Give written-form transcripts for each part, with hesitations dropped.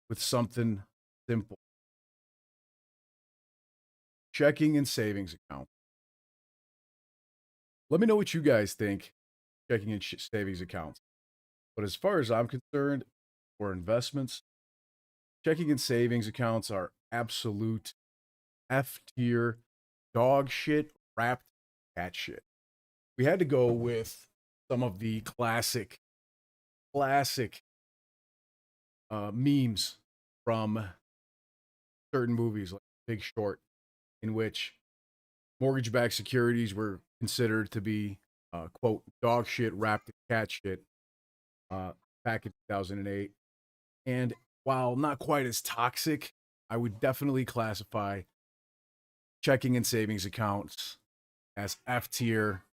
with something simple. Checking and savings account. Let me know what you guys think, checking and savings accounts. But as far as I'm concerned, for investments, checking and savings accounts are absolute F tier dog shit wrapped cat shit. We had to go with some of the classic memes from certain movies like Big Short, in which mortgage-backed securities were considered to be quote dog shit wrapped in cat shit back in 2008. And while not quite as toxic, I would definitely classify checking and savings accounts as F tier,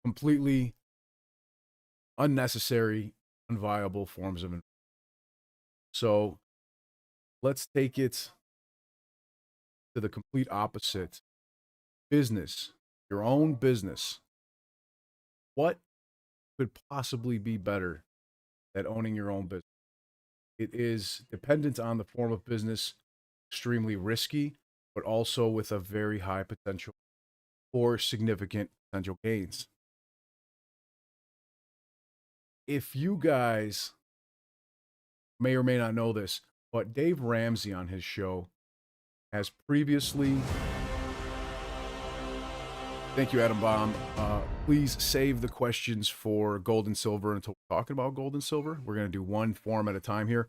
completely unnecessary, unviable forms of investment. So let's take it to the complete opposite. Business, your own business. What could possibly be better than owning your own business? It is dependent on the form of business, extremely risky, but also with a very high potential for significant potential gains. If you guys may or may not know this, but Dave Ramsey on his show has previously. Thank you, Adam Baum. Please save the questions for gold and silver until we're talking about gold and silver. We're going to do one form at a time here.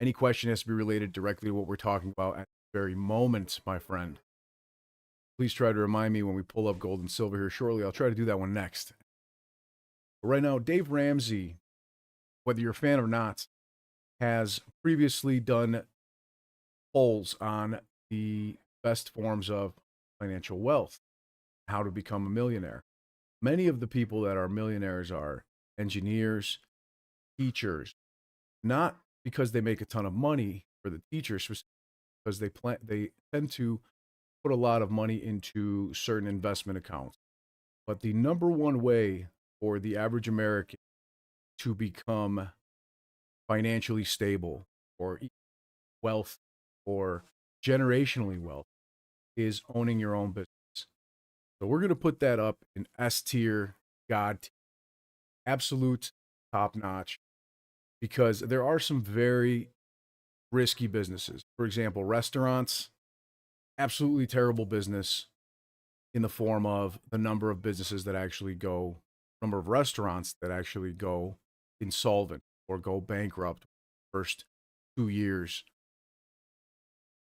Any question has to be related directly to what we're talking about at the very moment, my friend. Please try to remind me when we pull up gold and silver here shortly. I'll try to do that one next. But right now, Dave Ramsey, whether you're a fan or not, has previously done polls on the best forms of financial wealth, how to become a millionaire. Many of the people that are millionaires are engineers, teachers, not because they make a ton of money for the teachers, because they tend to put a lot of money into certain investment accounts. But the number one way for the average American to become financially stable or wealth or generationally wealth is owning your own business. So we're going to put that up in S tier, God tier, absolute top notch, because there are some very risky businesses. For example, restaurants, absolutely terrible business in the form of the number of businesses that actually go, number of restaurants that actually go insolvent or go bankrupt first 2 years.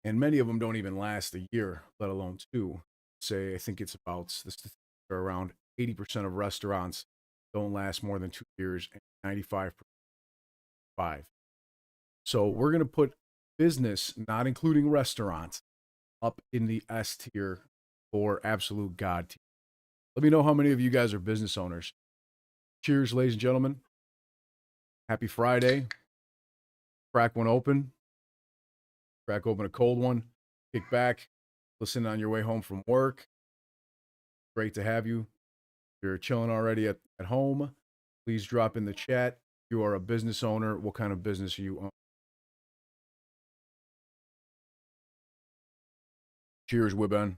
And many of them don't even last a year, let alone two. Say, I think it's about the statistics are around 80% of restaurants don't last more than 2 years, and 95% 5. So we're going to put business, not including restaurants, up in the S tier or absolute God tier. Let me know how many of you guys are business owners. Cheers, ladies and gentlemen. Happy Friday. Crack one open. Crack open a cold one. Kick back. Listen on your way home from work. Great to have you. If you're chilling already at home, please drop in the chat. If you are a business owner, what kind of business you own? Cheers, Wibben.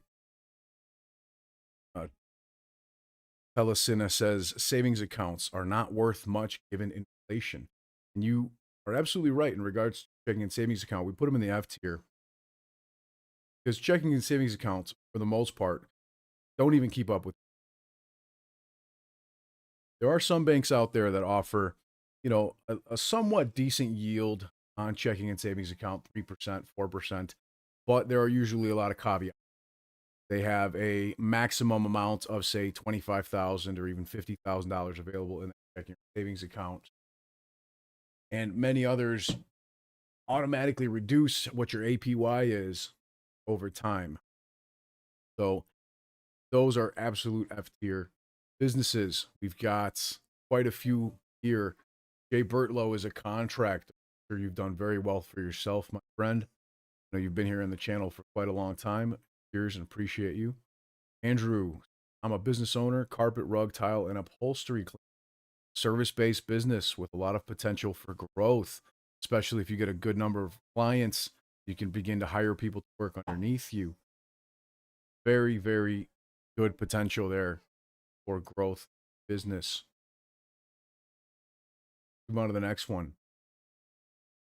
Pelicina says savings accounts are not worth much given inflation. And you are absolutely right in regards to checking and savings account. We put them in the F tier because checking and savings accounts, for the most part, don't even keep up with. There are some banks out there that offer, a somewhat decent yield on checking and savings account, 3%, 4%, but there are usually a lot of caveats. They have a maximum amount of, say, $25,000 or even $50,000 available in the checking savings account. And many others automatically reduce what your APY is over time. So those are absolute F tier businesses. We've got quite a few here. Jay Bertlow is a contractor. I'm sure you've done very well for yourself, my friend. I know you've been here in the channel for quite a long time. Cheers and appreciate you. Andrew, I'm a business owner, carpet, rug, tile, and upholstery. Service-based business with a lot of potential for growth. especially if you get a good number of clients, you can begin to hire people to work underneath you. Very, very good potential there for growth business. Move on to the next one.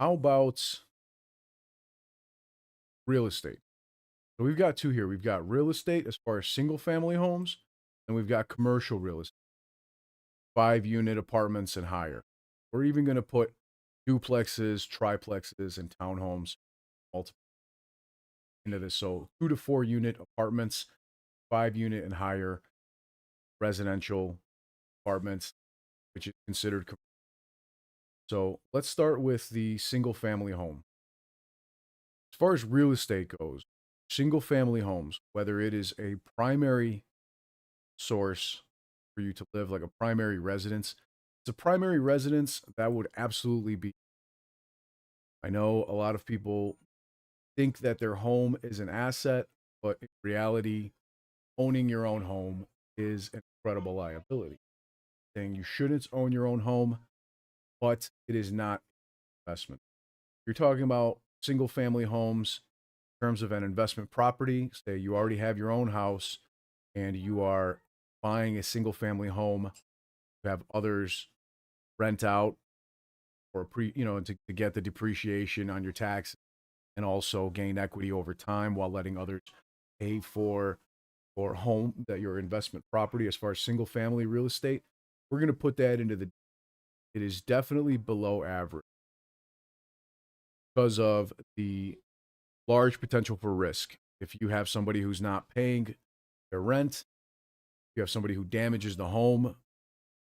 How about real estate? So we've got two here. We've got real estate as far as single family homes, and we've got commercial real estate, 5 unit apartments and higher. We're even going to put duplexes, triplexes, and townhomes multiple into this. So 2 to 4 unit apartments, 5 unit and higher residential apartments, which is considered. So let's start with the single family home. As far as real estate goes, single family homes, whether it is a primary source for you to live, like a primary residence, it's a primary residence that would absolutely be. I know a lot of people think that their home is an asset, but in reality, owning your own home is an incredible liability. Saying you shouldn't own your own home, but it is not investment. You're talking about single family homes in terms of an investment property. Say you already have your own house and you are buying a single family home, you have others rent out or to get the depreciation on your tax and also gain equity over time while letting others pay for home that your investment property as far as single family real estate. We're going to put that into the, it is definitely below average because of the large potential for risk. If you have somebody who's not paying their rent, you have somebody who damages the home,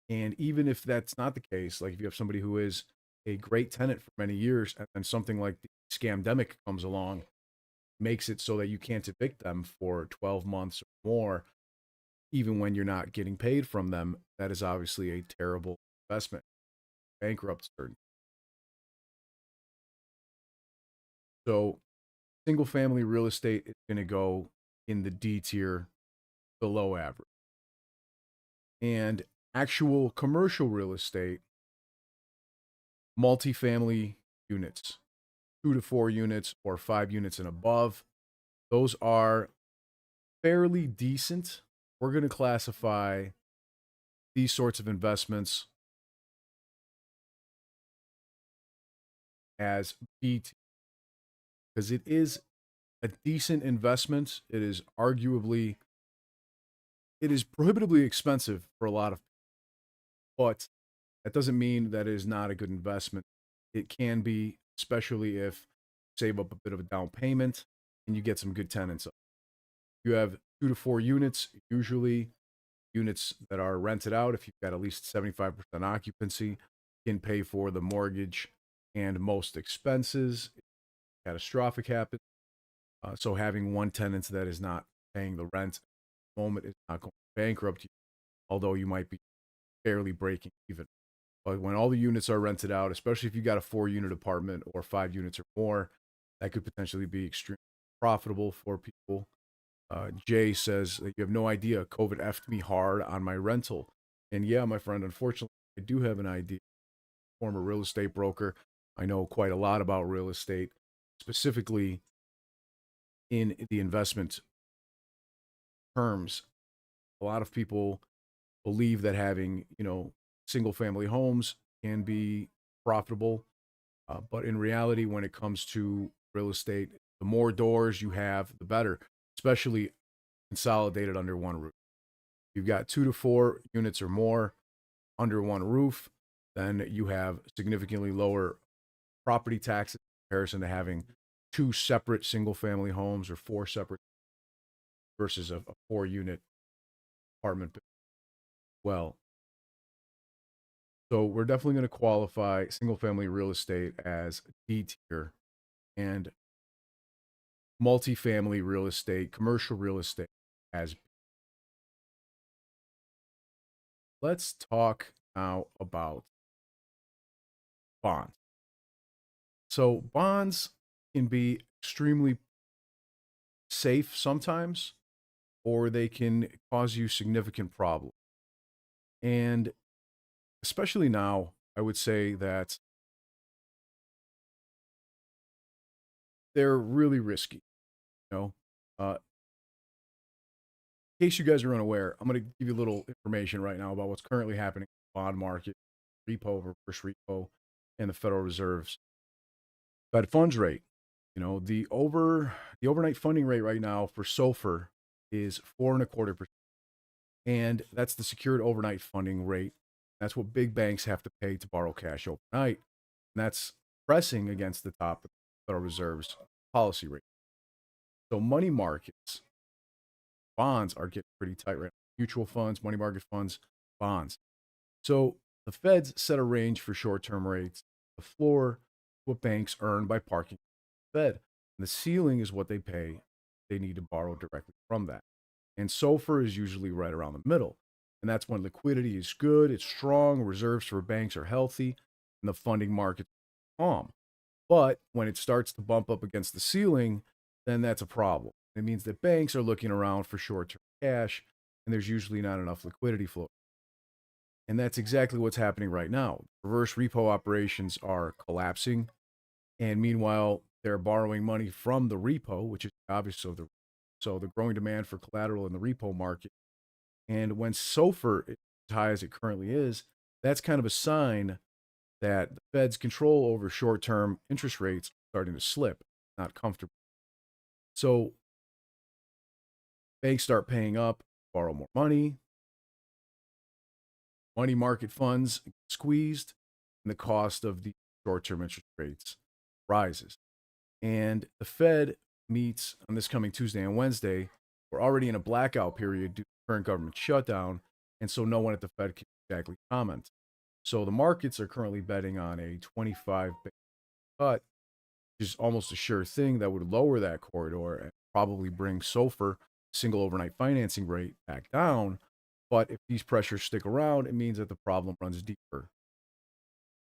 and even if that's not the case, like if you have somebody who is a great tenant for many years and then something like the scamdemic comes along, makes it so that you can't evict them for 12 months or more, even when you're not getting paid from them, that is obviously a terrible investment. Bankrupt certain. So single family real estate is going to go in the D tier, below average. And actual commercial real estate, multifamily units, 2 to 4 units or 5 units and above, those are fairly decent. We're going to classify these sorts of investments as B because it is a decent investment. It is prohibitively expensive for a lot of, but that doesn't mean that it is not a good investment. It can be, especially if you save up a bit of a down payment and you get some good tenants. You have 2 to 4 units, usually units that are rented out. If you've got at least 75% occupancy, can pay for the mortgage and most expenses. If catastrophic happens. So having one tenant that is not paying the rent at the moment is not going to bankrupt you, although you might be barely breaking even. But when all the units are rented out, especially if you got a 4 unit apartment or 5 units or more, that could potentially be extremely profitable for people. Jay says that you have no idea. COVID effed me hard on my rental. And yeah, my friend, unfortunately, I do have an idea. Former real estate broker. I know quite a lot about real estate, specifically in the investment terms. A lot of people believe that having, single family homes can be profitable. But in reality, when it comes to real estate, the more doors you have, the better, especially consolidated under one roof. You've got 2 to 4 units or more under one roof, then you have significantly lower property taxes in comparison to having two separate single family homes or four separate versus a 4 unit apartment. Well, so we're definitely going to qualify single family real estate as D tier and multifamily real estate, commercial real estate as B. Let's talk now about bonds. So bonds can be extremely safe sometimes, or they can cause you significant problems. And especially now, I would say that they're really risky. You know, in case you guys are unaware, I'm going to give you a little information right now about what's currently happening in the bond market, repo, reverse repo, and the Federal Reserve's Fed funds rate. The overnight funding rate right now for SOFR is 4.25%, and that's the secured overnight funding rate. That's what big banks have to pay to borrow cash overnight, and that's pressing against the top of the Federal Reserve's policy rate. So money markets, bonds are getting pretty tight right now. Mutual funds, money market funds, bonds. So the Feds set a range for short-term rates. The floor, what banks earn by parking the Fed. And the ceiling is what they pay. They need to borrow directly from that. And SOFR is usually right around the middle. And that's when liquidity is good, it's strong, reserves for banks are healthy, and the funding market calm. But when it starts to bump up against the ceiling, then that's a problem. It means that banks are looking around for short-term cash, and there's usually not enough liquidity flow. And that's exactly what's happening right now. Reverse repo operations are collapsing. And meanwhile, they're borrowing money from the repo, which is obvious. So the growing demand for collateral in the repo market. And when SOFR is as high as it currently is, that's kind of a sign that the Fed's control over short term interest rates are starting to slip, not comfortable. So banks start paying up, borrow more money, money market funds squeezed, and the cost of the short term interest rates rises. And the Fed meets on this coming Tuesday and Wednesday. We're already in a blackout period due to the current government shutdown, and so no one at the Fed can exactly comment. So the markets are currently betting on a 25 base cut, which is almost a sure thing that would lower that corridor and probably bring SOFR, single overnight financing rate, back down. But if these pressures stick around, it means that the problem runs deeper.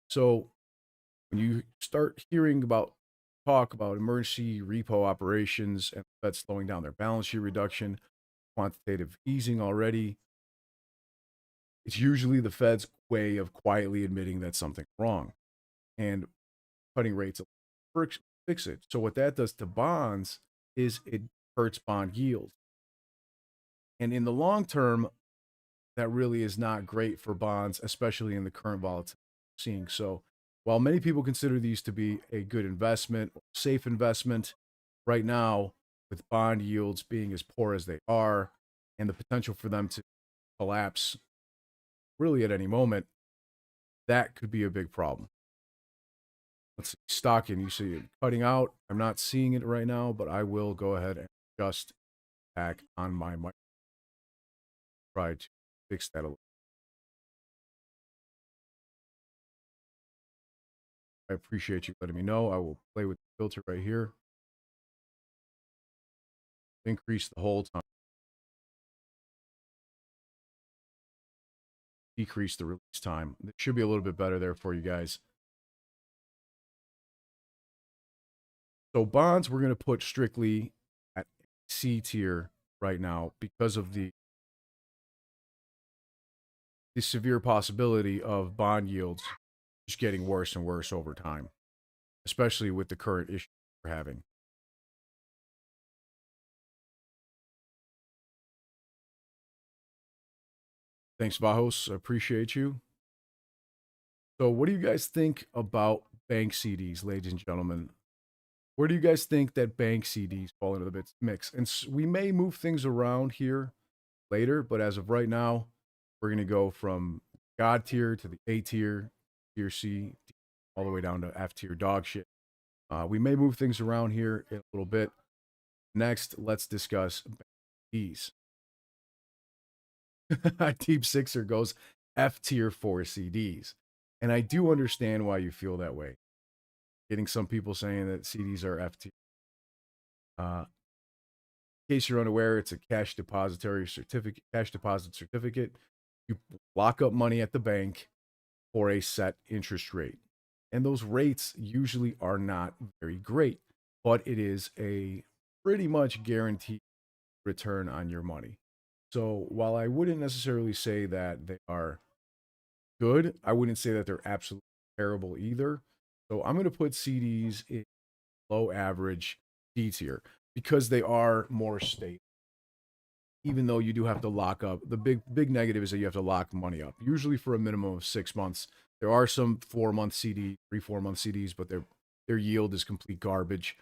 So when you start hearing about talk about emergency repo operations and the Fed slowing down their balance sheet reduction, quantitative easing already, it's usually the Fed's way of quietly admitting that something's wrong and cutting rates to fix it. So what that does to bonds is it hurts bond yields. And in the long term, that really is not great for bonds, especially in the current volatility we're seeing. So while many people consider these to be a good investment or safe investment, right now, with bond yields being as poor as they are and the potential for them to collapse really at any moment, that could be a big problem. Let's see, stocking, you see it cutting out. I'm not seeing it right now, but I will go ahead and adjust back on my mic. Try to fix that a little. I appreciate you letting me know. I will play with the filter right here. Increase the hold time. Decrease the release time. It should be a little bit better there for you guys. So bonds, we're going to put strictly at C tier right now because of the severe possibility of bond yields just getting worse and worse over time, especially with the current issue we're having. Thanks, Vajos. I appreciate you. So, what do you guys think about bank CDs, ladies and gentlemen? Where do you guys think that bank CDs fall into the mix? And we may move things around here later, but as of right now, we're going to go from God tier to the A tier, tier C, all the way down to F tier dog shit. We may move things around here in a little bit. Next, let's discuss these. Deep Sixer goes F tier for CDs. And I do understand why you feel that way. Getting some people saying that CDs are F tier. In case you're unaware, it's a cash deposit certificate. You lock up money at the bank for a set interest rate. And those rates usually are not very great, but it is a pretty much guaranteed return on your money. So while I wouldn't necessarily say that they are good, I wouldn't say that they're absolutely terrible either. So I'm going to put CDs in below average D tier because they are more stable. Even though you do have to lock up, the big negative is that you have to lock money up, usually for a minimum of 6 months. There are some 4 month CD, 3 4 month CDs, but their yield is complete garbage.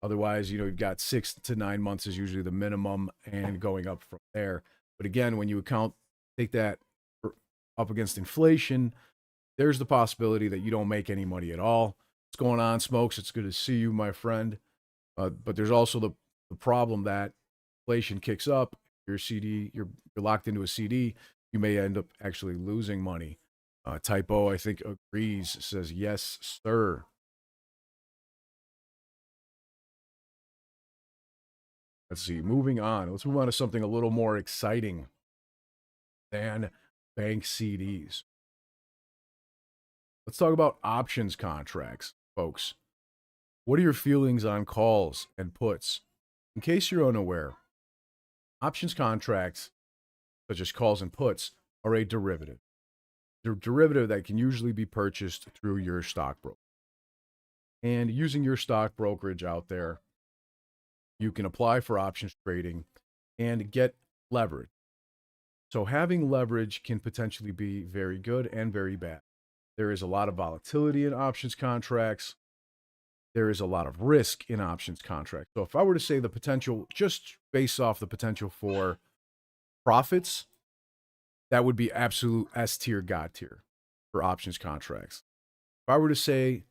Otherwise, you've got 6 to 9 months is usually the minimum, and going up from there. But again, when you take that up against inflation, there's the possibility that you don't make any money at all. What's going on, Smokes? It's good to see you, my friend. But there's also the problem that inflation kicks up. Your CD, you're locked into a CD. You may end up actually losing money. Typo, I think, agrees. Says yes, sir. Let's see. Moving on. Let's move on to something a little more exciting than bank CDs. Let's talk about options contracts, folks. What are your feelings on calls and puts? In case you're unaware, options contracts, such as calls and puts, are a derivative. They're a derivative that can usually be purchased through your stockbroker. And using your stock brokerage out there, you can apply for options trading and get leverage. So having leverage can potentially be very good and very bad. There is a lot of volatility in options contracts. There is a lot of risk in options contracts. So if I were to say the potential, just based off the potential for profits, that would be absolute S tier, God tier for options contracts. If I were to say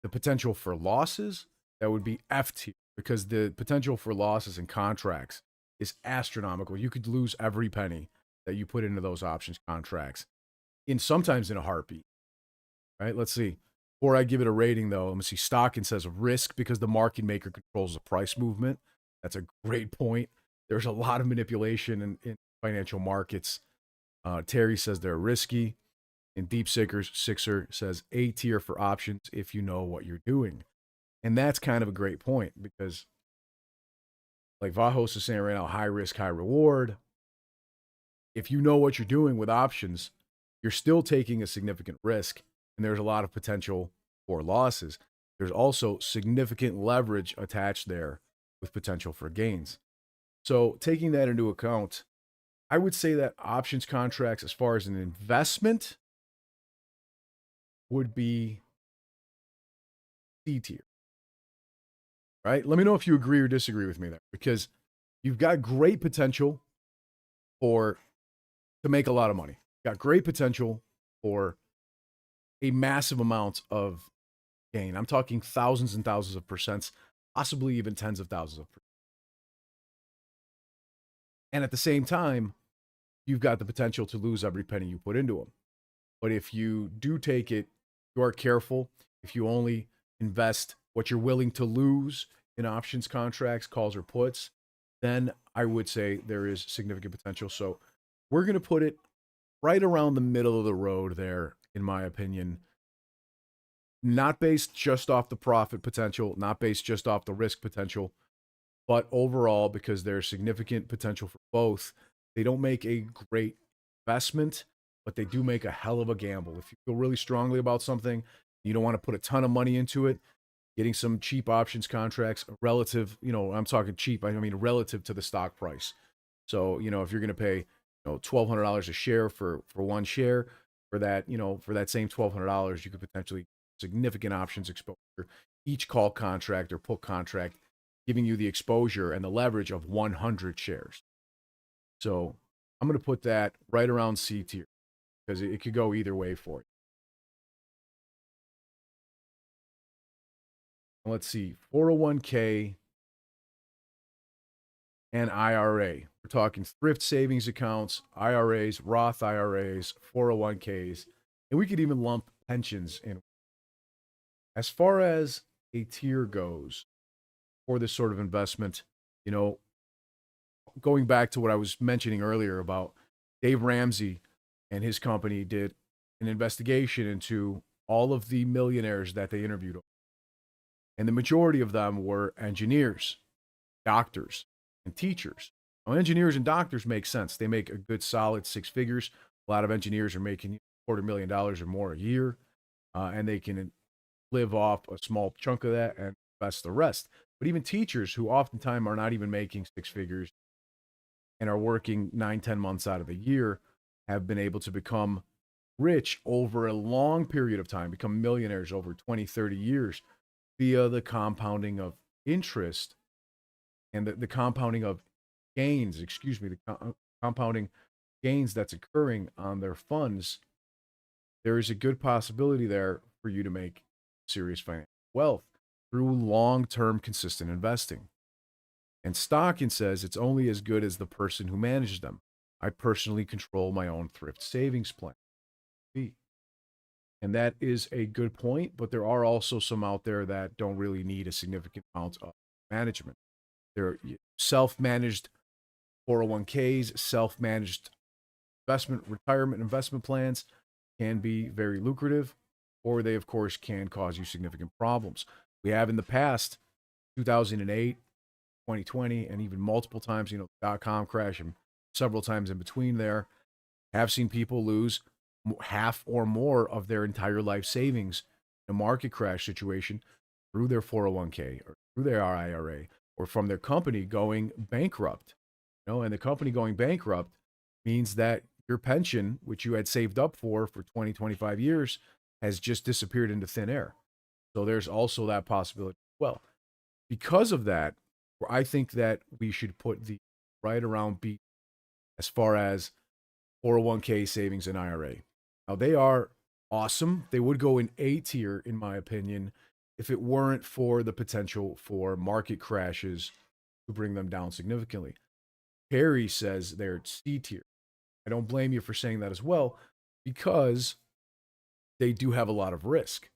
the potential for losses, that would be F tier, because the potential for losses in contracts is astronomical. You could lose every penny that you put into those options contracts sometimes in a heartbeat, right? Let's see. Before I give it a rating, though, let me see. Stocking says risk because the market maker controls the price movement. That's a great point. There's a lot of manipulation in financial markets. Terry says they're risky. And Deep Sixer says A tier for options if you know what you're doing. And that's kind of a great point because, like Vajos is saying right now, high risk, high reward. If you know what you're doing with options, you're still taking a significant risk, and there's a lot of potential for losses. There's also significant leverage attached there with potential for gains. So taking that into account, I would say that options contracts, as far as an investment, would be C tier, right? Let me know if you agree or disagree with me there, because you've got great potential to make a lot of money. Got great potential for a massive amount of gain. I'm talking thousands and thousands of percents, possibly even tens of thousands of percent. And at the same time, you've got the potential to lose every penny you put into them. But if you do take it, you are careful. If you only invest what you're willing to lose in options contracts, calls, or puts, then I would say there is significant potential. So we're going to put it right around the middle of the road there, in my opinion. Not based just off the profit potential, not based just off the risk potential, but overall, because there's significant potential for both. They don't make a great investment, but they do make a hell of a gamble. If you feel really strongly about something, you don't want to put a ton of money into it, getting some cheap options contracts relative, I'm talking cheap, I mean relative to the stock price. So, if you're going to pay, $1,200 a share for one share, for that, for that same $1,200, you could potentially significant options exposure. Each call contract or put contract giving you the exposure and the leverage of 100 shares. So I'm going to put that right around C tier because it could go either way for you. Let's see, 401k and IRA. We're talking thrift savings accounts, IRAs, Roth IRAs, 401ks, and we could even lump pensions in. As far as a tier goes for this sort of investment, going back to what I was mentioning earlier about Dave Ramsey and his company did an investigation into all of the millionaires that they interviewed. And the majority of them were engineers, doctors, and teachers. Now, engineers and doctors make sense. They make a good solid 6 figures. A lot of engineers are making $250,000 or more a year, and they can live off a small chunk of that. And invest the rest. But even teachers who oftentimes are not even making six figures and are working 9, 10 months out of the year have been able to become rich over a long period of time, become millionaires over 20, 30 years via the compounding of interest and the compounding of gains, excuse me, the compounding gains that's occurring on their funds. There is a good possibility there for you to make serious financial wealth through long-term consistent investing. And Stocking says it's only as good as the person who manages them. I personally control my own thrift savings plan. And that is a good point, but there are also some out there that don't really need a significant amount of management. They're self-managed 401ks, self-managed retirement investment plans can be very lucrative, or they, of course, can cause you significant problems. We have in the past, 2008, 2020, and even multiple times, dot-com crash and several times in between there, have seen people lose half or more of their entire life savings in a market crash situation through their 401k or through their IRA or from their company going bankrupt. And the company going bankrupt means that your pension, which you had saved up for 20, 25 years, has just disappeared into thin air. So there's also that possibility. Well, because of that, I think that we should put the right around B as far as 401k savings and IRA. Now, they are awesome. They would go in A tier, in my opinion, if it weren't for the potential for market crashes to bring them down significantly. Perry says they're C tier. I don't blame you for saying that as well, because they do have a lot of risk.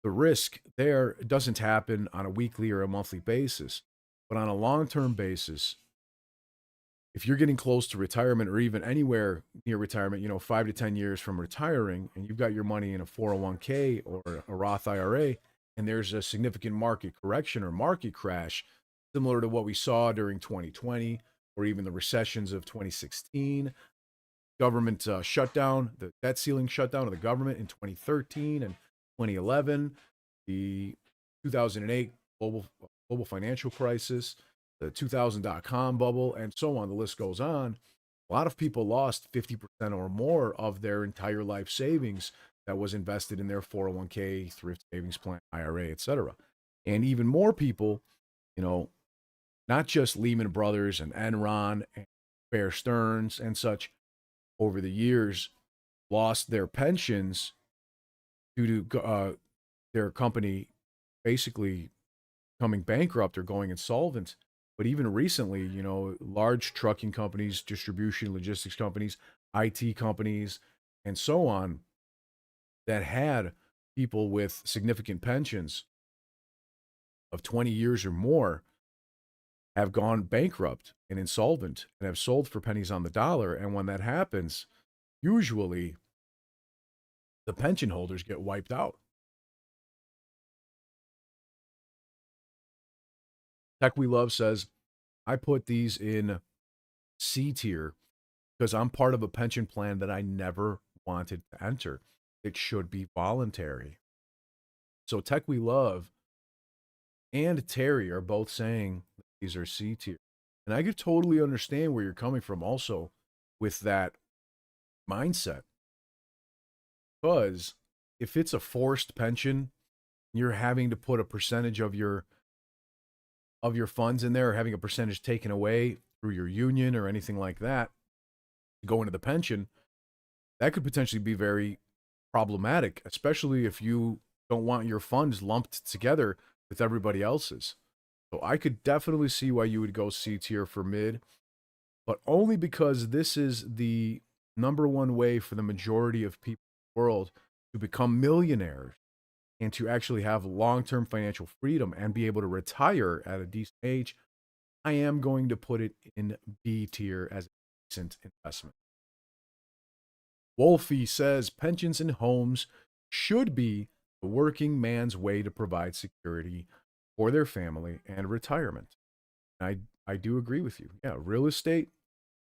The risk there doesn't happen on a weekly or a monthly basis, but on a long-term basis, if you're getting close to retirement or even anywhere near retirement, 5 to 10 years from retiring, and you've got your money in a 401k or a Roth IRA, and there's a significant market correction or market crash, similar to what we saw during 2020 or even the recessions of 2016, government shutdown, the debt ceiling shutdown of the government in 2013 and 2011, the 2008 global financial crisis, the 2000 dot-com bubble, and so on. The list goes on. A lot of people lost 50% or more of their entire life savings that was invested in their 401k, thrift savings plan, IRA, etc. And even more people, not just Lehman Brothers and Enron and Bear Stearns and such, over the years, lost their pensions due to their company basically becoming bankrupt or going insolvent. But even recently, large trucking companies, distribution, logistics companies, IT companies, and so on, that had people with significant pensions of 20 years or more have gone bankrupt and insolvent and have sold for pennies on the dollar. And when that happens, usually the pension holders get wiped out. Tech We Love says, I put these in C tier because I'm part of a pension plan that I never wanted to enter. It should be voluntary. So Tech We Love and Terry are both saying these are C tier. And I could totally understand where you're coming from also with that mindset. Because if it's a forced pension, you're having to put a percentage of your funds in there or having a percentage taken away through your union or anything like that to go into the pension, that could potentially be very problematic, especially if you don't want your funds lumped together with everybody else's. So I could definitely see why you would go C tier for mid, but only because this is the number one way for the majority of people in the world to become millionaires and to actually have long-term financial freedom and be able to retire at a decent age. I am going to put it in B tier as a decent investment. Wolfie says pensions and homes should be the working man's way to provide security for their family and retirement. I do agree with you. Yeah, real estate,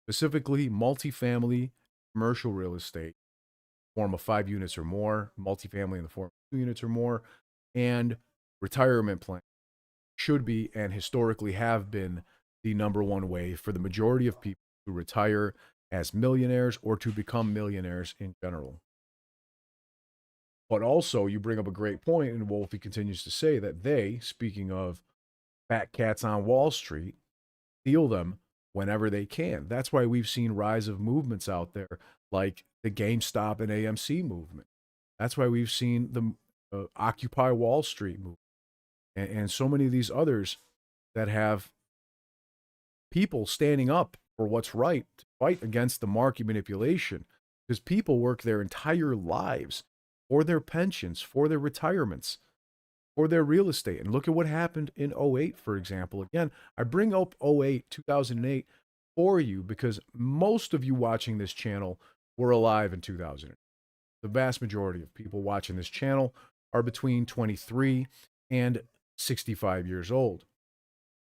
specifically multifamily commercial real estate, form of 5 units or more, multifamily in the form of 2 units or more, and retirement plan should be and historically have been the number one way for the majority of people to retire as millionaires or to become millionaires in general. But also, you bring up a great point, and Wolfie continues to say that they, speaking of fat cats on Wall Street, steal them whenever they can. That's why we've seen rise of movements out there like the GameStop and AMC movement. That's why we've seen the Occupy Wall Street movement and so many of these others that have people standing up for what's right to fight against the market manipulation because people work their entire lives for their pensions, for their retirements, for their real estate. And look at what happened in '08, for example. Again, I bring up '08, 2008 for you because most of you watching this channel were alive in 2000. The vast majority of people watching this channel are between 23 and 65 years old.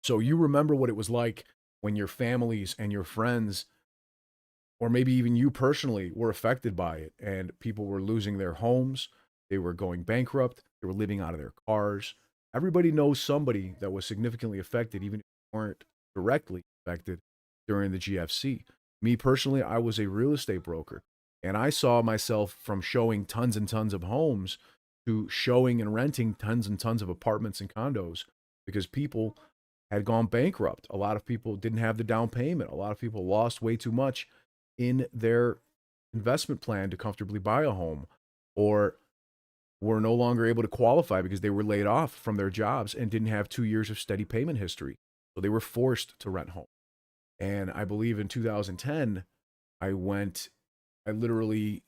So you remember what it was like when your families and your friends, or maybe even you personally, were affected by it and people were losing their homes, they were going bankrupt, they were living out of their cars. Everybody knows somebody that was significantly affected, even if they weren't directly affected during the GFC. Me personally, I was a real estate broker, and I saw myself from showing tons and tons of homes to showing and renting tons and tons of apartments and condos because people had gone bankrupt. A lot of people didn't have the down payment. A lot of people lost way too much in their investment plan to comfortably buy a home, or were no longer able to qualify because they were laid off from their jobs and didn't have 2 years of steady payment history. So they were forced to rent home. And I believe in 2010, I went, I literally,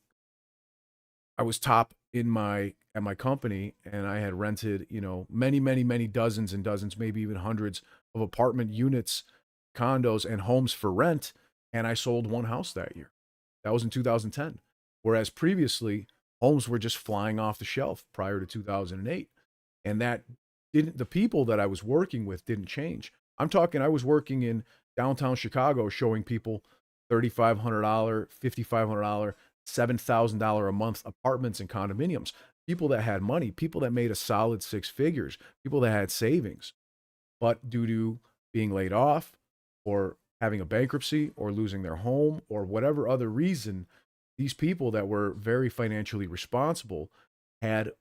I was top in my at my company, and I had rented, many, many, many dozens and dozens, maybe even hundreds of apartment units, condos, and homes for rent. And I sold one house that year. That was in 2010. Whereas previously, homes were just flying off the shelf prior to 2008. And that didn't, the people that I was working with didn't change. I'm talking, I was working in downtown Chicago showing people $3,500, $5,500, $7,000 a month apartments and condominiums. People that had money, people that made a solid six figures, people that had savings. But due to being laid off or having a bankruptcy or losing their home or whatever other reason, these people that were very financially responsible had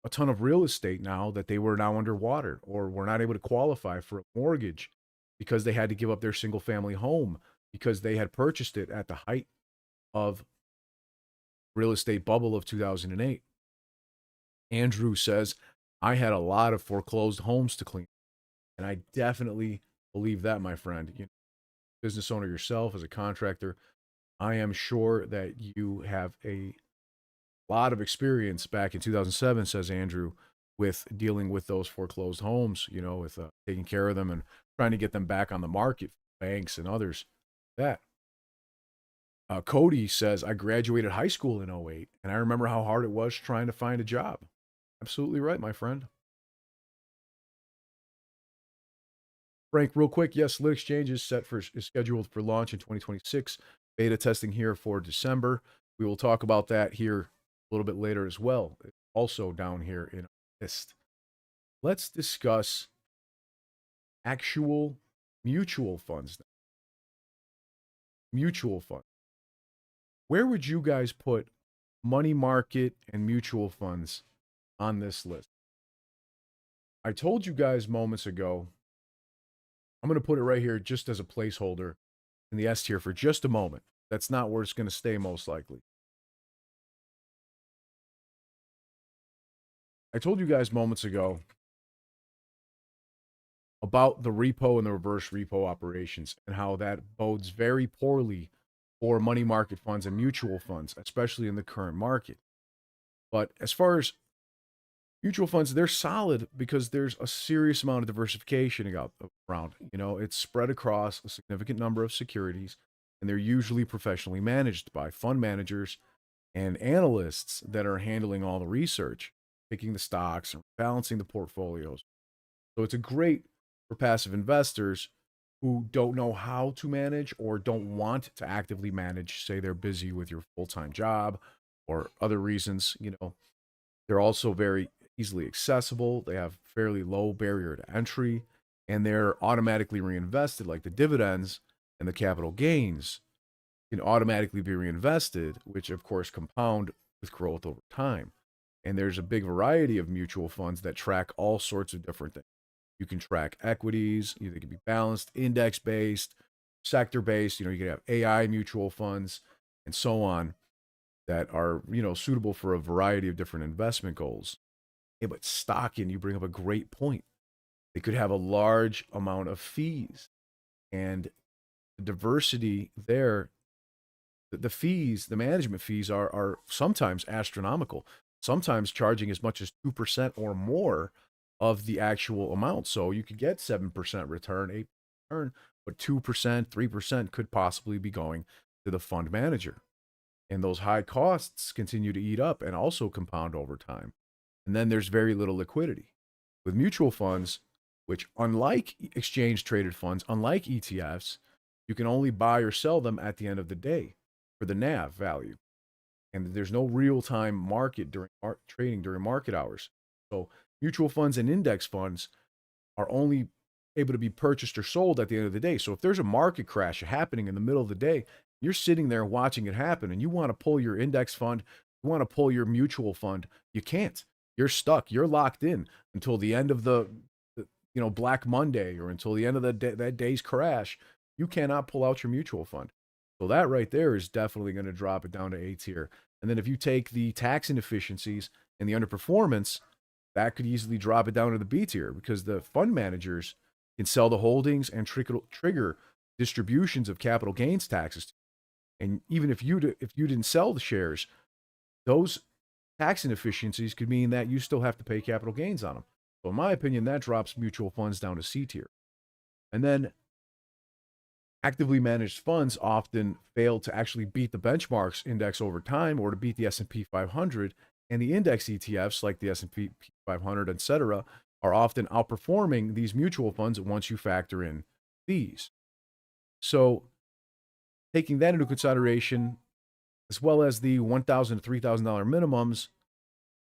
a ton of real estate now that they were now underwater or were not able to qualify for a mortgage because they had to give up their single family home because they had purchased it at the height of real estate bubble of 2008. Andrew says, I had a lot of foreclosed homes to clean. And I definitely believe that, my friend. Business owner yourself, as a contractor, I am sure that you have a lot of experience back in 2007, says Andrew, with dealing with those foreclosed homes, with taking care of them and trying to get them back on the market, banks and others. That. Cody says, I graduated high school in '08, and I remember how hard it was trying to find a job. Absolutely right, my friend. Frank, real quick, yes, Lit Exchange is scheduled for launch in 2026. Beta testing here for December. We will talk about that here a little bit later as well. Also down here in our list. Let's discuss actual mutual funds now. Mutual funds. Where would you guys put money market and mutual funds on this list? I told you guys moments ago, I'm going to put it right here just as a placeholder in the S tier for just a moment. That's not where it's going to stay most likely. I told you guys moments ago about the repo and the reverse repo operations and how that bodes very poorly for money market funds and mutual funds, especially in the current market. But as far as mutual funds, they're solid because there's a serious amount of diversification around. It's spread across a significant number of securities, and they're usually professionally managed by fund managers and analysts that are handling all the research, picking the stocks and balancing the portfolios. So it's a great for passive investors who don't know how to manage or don't want to actively manage. Say they're busy with your full-time job or other reasons. They're also very easily accessible, they have fairly low barrier to entry, and they're automatically reinvested, like the dividends and the capital gains can automatically be reinvested, which of course compound with growth over time. And there's a big variety of mutual funds that track all sorts of different things. You can track equities, they can be balanced, index based, sector based, you can have AI mutual funds and so on that are, suitable for a variety of different investment goals. Yeah, but stocking, you bring up a great point. They could have a large amount of fees, and the diversity there, the fees, the management fees are sometimes astronomical, sometimes charging as much as 2% or more of the actual amount. So you could get 7% return, 8% return, but 2%, 3% could possibly be going to the fund manager. And those high costs continue to eat up and also compound over time. And then there's very little liquidity. With mutual funds, which unlike exchange traded funds, unlike ETFs, you can only buy or sell them at the end of the day for the NAV value. And there's no real time market during trading during market hours. So mutual funds and index funds are only able to be purchased or sold at the end of the day. So if there's a market crash happening in the middle of the day, you're sitting there watching it happen and you want to pull your index fund, you want to pull your mutual fund, you can't. You're stuck. You're locked in until the end of the Black Monday or until the end of that day's crash. You cannot pull out your mutual fund. So that right there is definitely going to drop it down to A tier. And then if you take the tax inefficiencies and the underperformance, that could easily drop it down to the B tier because the fund managers can sell the holdings and trigger distributions of capital gains taxes. And even if you didn't sell the shares, those tax inefficiencies could mean that you still have to pay capital gains on them. So in my opinion, that drops mutual funds down to C tier. And then actively managed funds often fail to actually beat the benchmarks index over time or to beat the S&P 500, and the index ETFs like the S&P 500, etc., are often outperforming these mutual funds once you factor in fees. So taking that into consideration, as well as the $1,000 to $3,000 minimums,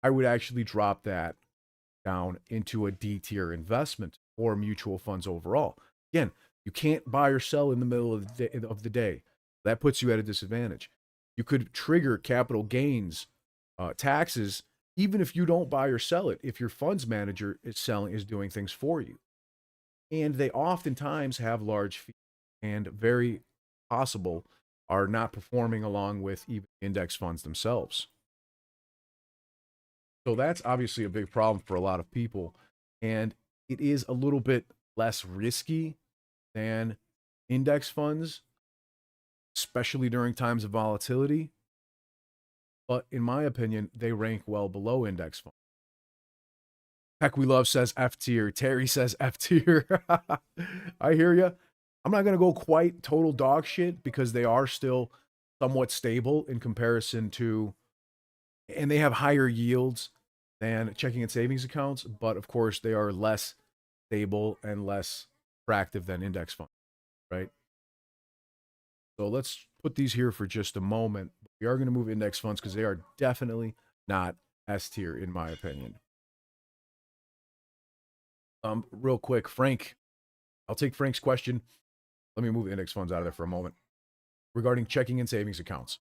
I would actually drop that down into a D tier investment or mutual funds overall. Again, you can't buy or sell in the middle of the day. That puts you at a disadvantage. You could trigger capital gains taxes even if you don't buy or sell it, if your funds manager is doing things for you. And they oftentimes have large fees and very possible are not performing along with even index funds themselves. So that's obviously a big problem for a lot of people. And it is a little bit less risky than index funds, especially during times of volatility. But in my opinion, they rank well below index funds. Heck, we love says F tier. Terry says F tier. I hear you. I'm not going to go quite total dog shit because they are still somewhat stable in comparison to, and they have higher yields than checking and savings accounts. But of course, they are less stable and less attractive than index funds, right? So let's put these here for just a moment. We are going to move index funds because they are definitely not S tier, in my opinion. Real quick, Frank, I'll take Frank's question. Let me move index funds out of there for a moment. Regarding checking and savings accounts,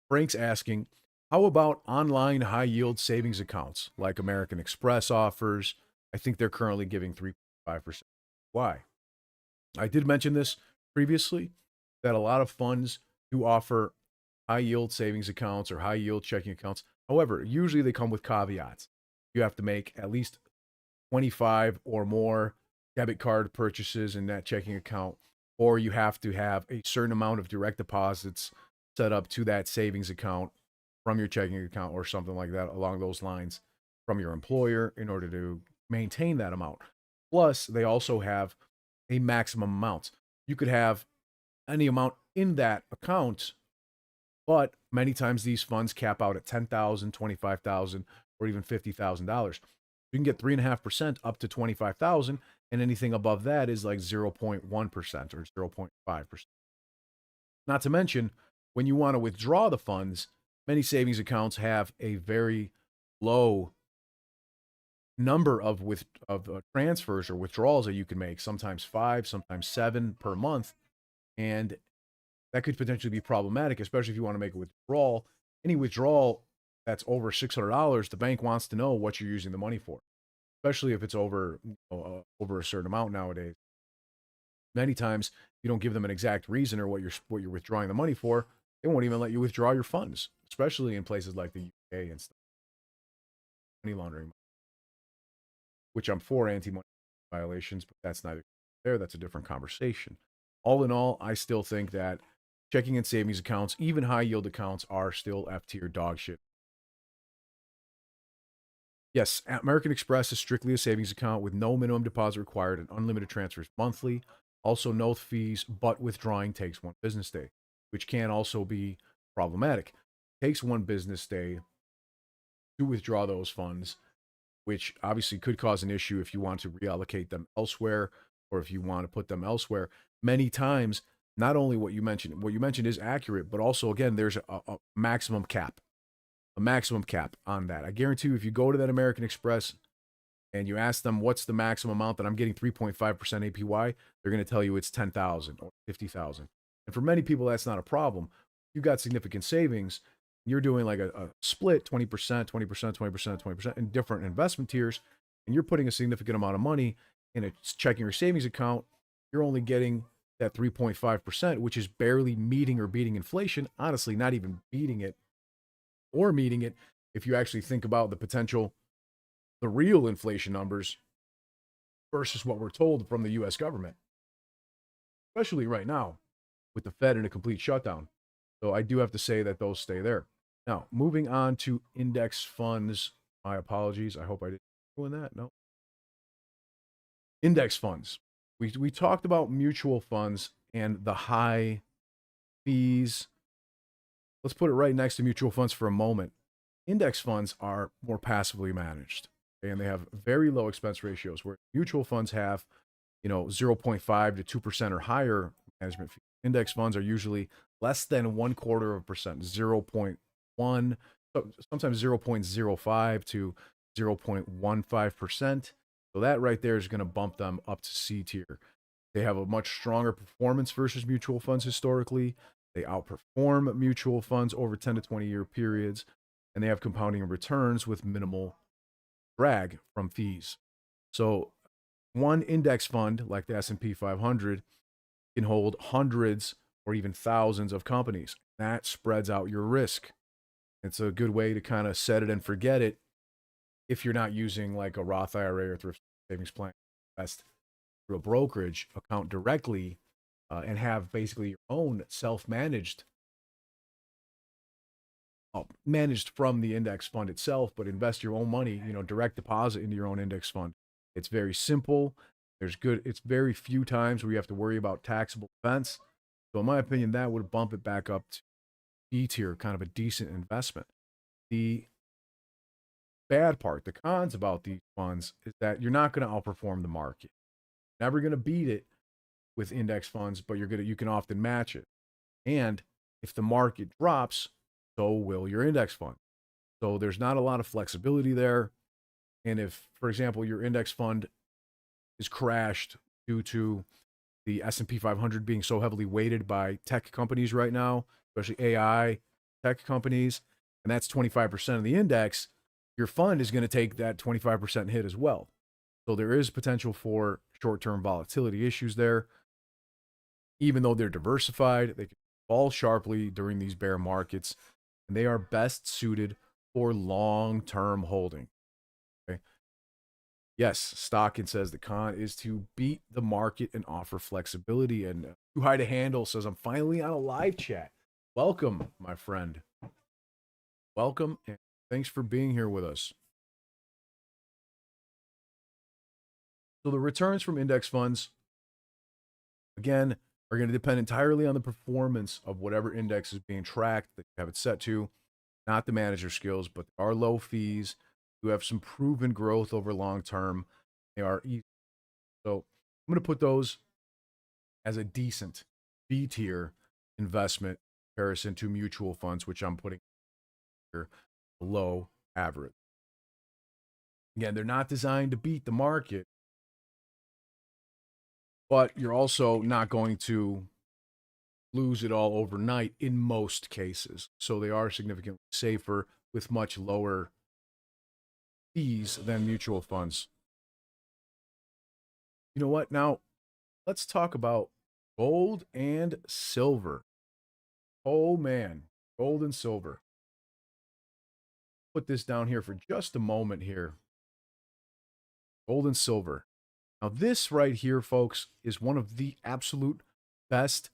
Frank's asking, how about online high yield savings accounts like American Express offers? I think they're currently giving 3.5%. Why? I did mention this previously that a lot of funds do offer high yield savings accounts or high yield checking accounts. However, usually they come with caveats. You have to make at least 25 or more debit card purchases in that checking account, or you have to have a certain amount of direct deposits set up to that savings account from your checking account or something like that along those lines from your employer in order to maintain that amount. Plus, they also have a maximum amount. You could have any amount in that account, but many times these funds cap out at $10,000, $25,000, or even $50,000. You can get 3.5% up to 25,000, and anything above that is like 0.1% or 0.5%. Not to mention, when you want to withdraw the funds, many savings accounts have a very low number of transfers or withdrawals that you can make, sometimes 5, sometimes 7 per month, and that could potentially be problematic, especially if you want to make a withdrawal. Any withdrawal that's over $600, the bank wants to know what you're using the money for, especially if it's over a certain amount nowadays. Many times, you don't give them an exact reason or what you're withdrawing the money for. They won't even let you withdraw your funds, especially in places like the UK and stuff. Money laundering, which I'm for anti-money violations, but that's neither there. That's a different conversation. All in all, I still think that checking and savings accounts, even high yield accounts, are still F tier dog shit. Yes, American Express is strictly a savings account with no minimum deposit required and unlimited transfers monthly. Also, no fees, but withdrawing takes one business day, which can also be problematic. It takes one business day to withdraw those funds, which obviously could cause an issue if you want to reallocate them elsewhere or if you want to put them elsewhere. Many times, not only what you mentioned is accurate, but also, again, there's a maximum cap, on that. I guarantee you, if you go to that American Express and you ask them what's the maximum amount that I'm getting 3.5% APY, they're going to tell you it's 10,000 or 50,000. And for many people, that's not a problem. You've got significant savings. You're doing like a split 20%, 20%, 20%, 20% in different investment tiers, and you're putting a significant amount of money in a checking or savings account. You're only getting that 3.5%, which is barely meeting or beating inflation. Honestly, not even beating it or meeting it if you actually think about the real inflation numbers versus what we're told from the US government, especially right now with the Fed in a complete shutdown. So I do have to say that those stay there. Now, moving on to index funds. My apologies. I hope I didn't ruin that. No. Index funds. We talked about mutual funds and the high fees. Let's put it right next to mutual funds for a moment. Index funds are more passively managed, okay, and they have very low expense ratios, where mutual funds have 0.5 to 2% or higher management fee. Index funds are usually less than 1/4%, 0.1, sometimes 0.05 to 0.15%. So that right there is going to bump them up to C tier. They have a much stronger performance versus mutual funds historically. They outperform mutual funds over 10 to 20-year periods, and they have compounding returns with minimal drag from fees. So one index fund like the S&P 500 can hold hundreds or even thousands of companies. That spreads out your risk. It's a good way to kind of set it and forget it if you're not using like a Roth IRA or thrift savings plan. Invest through a brokerage account directly and have basically your own self-managed, managed from the index fund itself, but invest your own money, direct deposit into your own index fund. It's very simple. It's very few times where you have to worry about taxable events. So in my opinion, that would bump it back up to D tier, kind of a decent investment. The bad part, the cons about these funds is that you're not going to outperform the market. Never going to beat it with index funds, but you can often match it. And if the market drops, so will your index fund. So there's not a lot of flexibility there. And if, for example, your index fund is crashed due to the S&P 500 being so heavily weighted by tech companies right now, especially AI tech companies, and that's 25% of the index, your fund is going to take that 25% hit as well. So there is potential for short-term volatility issues there. Even though they're diversified, they can fall sharply during these bear markets, and they are best suited for long-term holding. Okay. Yes, Stockin says the con is to beat the market and offer flexibility. And Too High to Handle says, I'm finally on a live chat. Welcome, my friend. Welcome, and thanks for being here with us. So the returns from index funds, again, are going to depend entirely on the performance of whatever index is being tracked that you have it set to, not the manager skills, but there are low fees. You have some proven growth over long term. They are easy. So I'm going to put those as a decent B tier investment in comparison to mutual funds, which I'm putting here below average. Again, they're not designed to beat the market, but you're also not going to lose it all overnight in most cases. So they are significantly safer with much lower fees than mutual funds. You know what? Now, let's talk about gold and silver. Oh man, gold and silver. Put this down here for just a moment here. Gold and silver. Now, this right here, folks, is one of the absolute best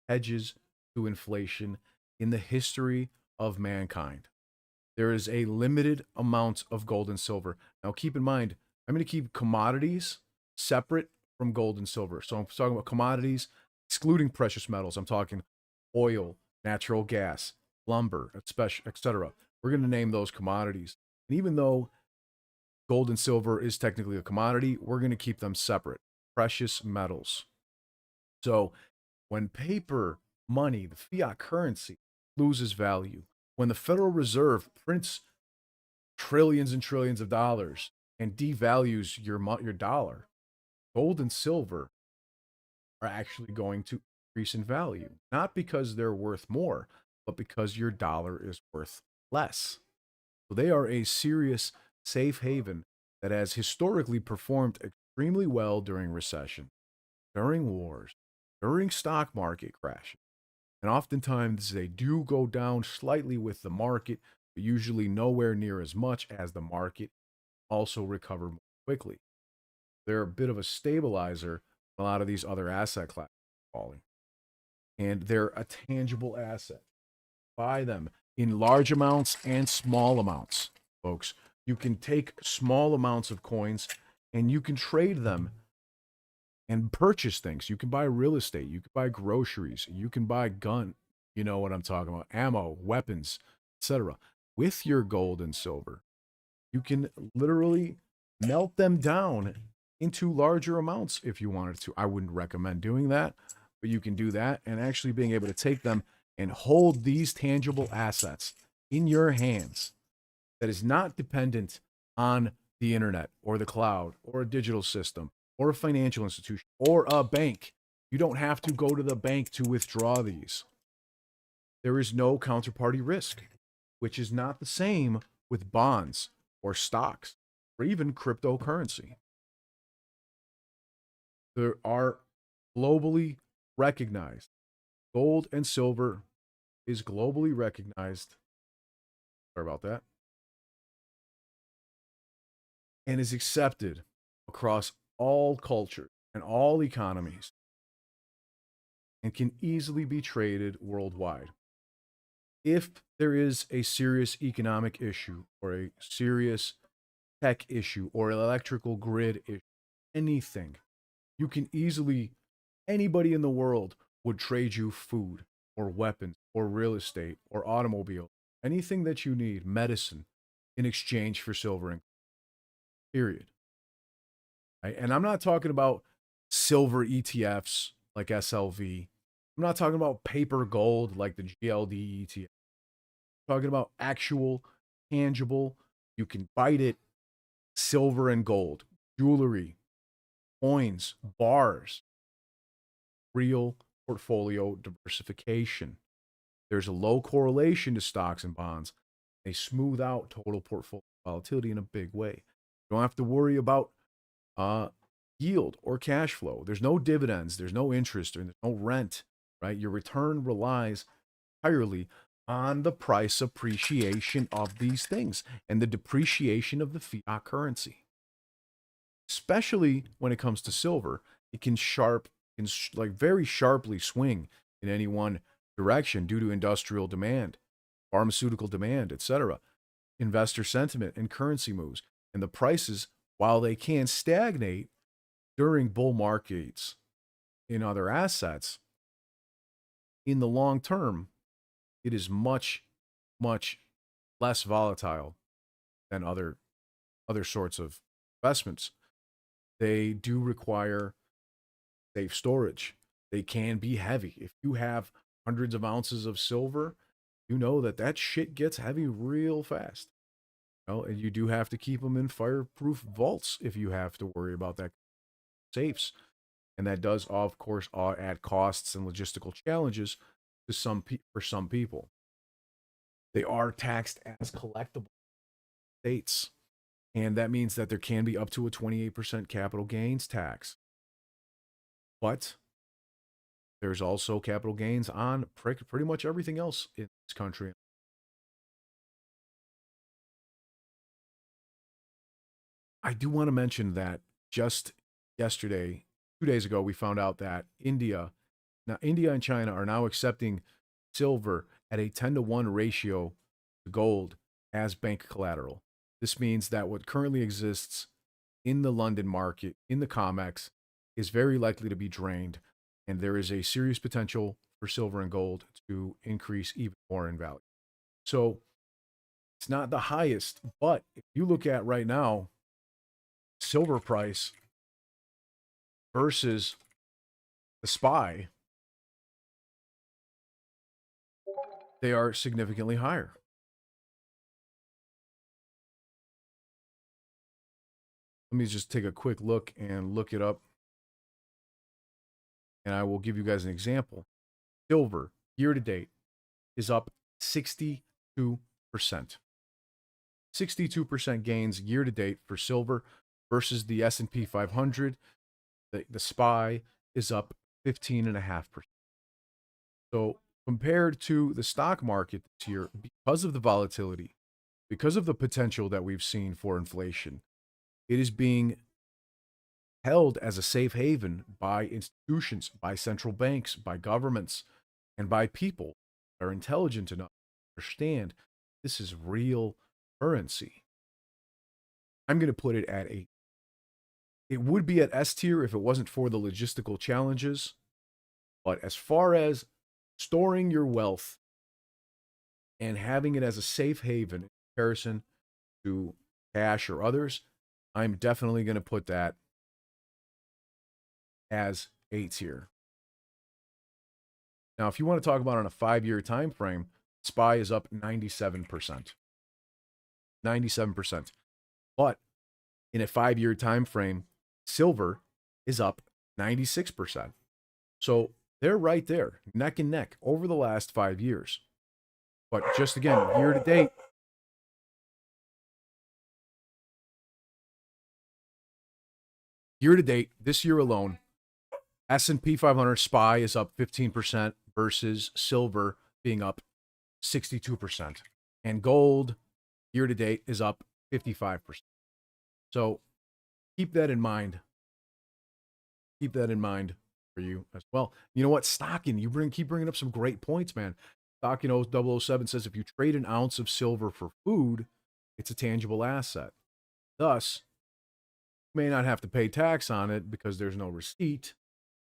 hedges to inflation in the history of mankind. There is a limited amount of gold and silver. Now, keep in mind, I'm going to keep commodities separate from gold and silver. So I'm talking about commodities, excluding precious metals. I'm talking oil, natural gas, lumber, etc. We're going to name those commodities. And even though gold and silver is technically a commodity, we're going to keep them separate. Precious metals. So when paper money, the fiat currency, loses value, when the Federal Reserve prints trillions and trillions of dollars and devalues your dollar, gold and silver are actually going to increase in value, not because they're worth more, but because your dollar is worth less. So they are a serious safe haven that has historically performed extremely well during recession, during wars, during stock market crashes. And oftentimes they do go down slightly with the market, but usually nowhere near as much as the market also recover more quickly. They're a bit of a stabilizer in a lot of these other asset classes falling. And they're a tangible asset. Buy them in large amounts and small amounts, folks. You can take small amounts of coins and you can trade them and purchase things. You can buy real estate, you can buy groceries, you can buy gun, you know what I'm talking about, ammo, weapons, etc. With your gold and silver. You can literally melt them down into larger amounts if you wanted to. I wouldn't recommend doing that, but you can do that and actually being able to take them and hold these tangible assets in your hands that is not dependent on the internet or the cloud or a digital system or a financial institution or a bank. You don't have to go to the bank to withdraw these. There is no counterparty risk, which is not the same with bonds or stocks or even cryptocurrency. There are globally recognized. Gold and silver is globally recognized. Sorry about that. And is accepted across all cultures and all economies and can easily be traded worldwide. If there is a serious economic issue or a serious tech issue or an electrical grid issue, anything, you can easily, anybody in the world would trade you food or weapons or real estate or automobile, anything that you need, medicine, in exchange for silver and period. Right? And I'm not talking about silver ETFs like SLV. I'm not talking about paper gold like the GLD ETF. I'm talking about actual, tangible, you can bite it, silver and gold, jewelry, coins, bars, real portfolio diversification. There's a low correlation to stocks and bonds. They smooth out total portfolio volatility in a big way. You don't have to worry about uh, yield or cash flow. There's no dividends, there's no interest, or there's no rent, right? Your return relies entirely on the price appreciation of these things and the depreciation of the fiat currency. Especially when it comes to silver, it can like very sharply swing in any one direction due to industrial demand, pharmaceutical demand, etc., investor sentiment and currency moves. And the prices, while they can stagnate during bull markets in other assets, in the long term, it is much, much less volatile than other sorts of investments. They do require safe storage. They can be heavy. If you have hundreds of ounces of silver, you know that that shit gets heavy real fast. Well, and you do have to keep them in fireproof vaults if you have to worry about that safes. And that does, of course, add costs and logistical challenges to for some people. They are taxed as collectible states, and that means that there can be up to a 28% capital gains tax. But there's also capital gains on pretty much everything else in this country. I do want to mention that just yesterday, 2 days ago, we found out that India and China are now accepting silver at a 10-to-1 ratio to gold as bank collateral. This means that what currently exists in the London market, in the COMEX, is very likely to be drained, and there is a serious potential for silver and gold to increase even more in value. So it's not the highest, but if you look at right now, silver price versus the SPY, they are significantly higher. Let me just take a quick look and look it up, and I will give you guys an example. Silver year to date is up 62%. 62% gains year to date for silver versus the S&P 500. The SPY is up 15.5%. So compared to the stock market this year, because of the volatility, because of the potential that we've seen for inflation, it is being held as a safe haven by institutions, by central banks, by governments, and by people that are intelligent enough to understand this is real currency. I'm going to put it at it would be at S tier if it wasn't for the logistical challenges. But as far as storing your wealth and having it as a safe haven in comparison to cash or others, I'm definitely going to put that as A tier. Now, if you want to talk about on a 5-year time frame, SPY is up 97%. 97%. But in a 5-year time frame, silver is up 96%. So they're right there, neck and neck over the last 5 years. But just again, year to date, this year alone, S&P 500 SPY is up 15% versus silver being up 62%. And gold year to date is up 55%. So keep that in mind. Keep that in mind for you as well. You know what? Stocking, keep bringing up some great points, man. Stocking 007 says if you trade an ounce of silver for food, it's a tangible asset. Thus, you may not have to pay tax on it because there's no receipt.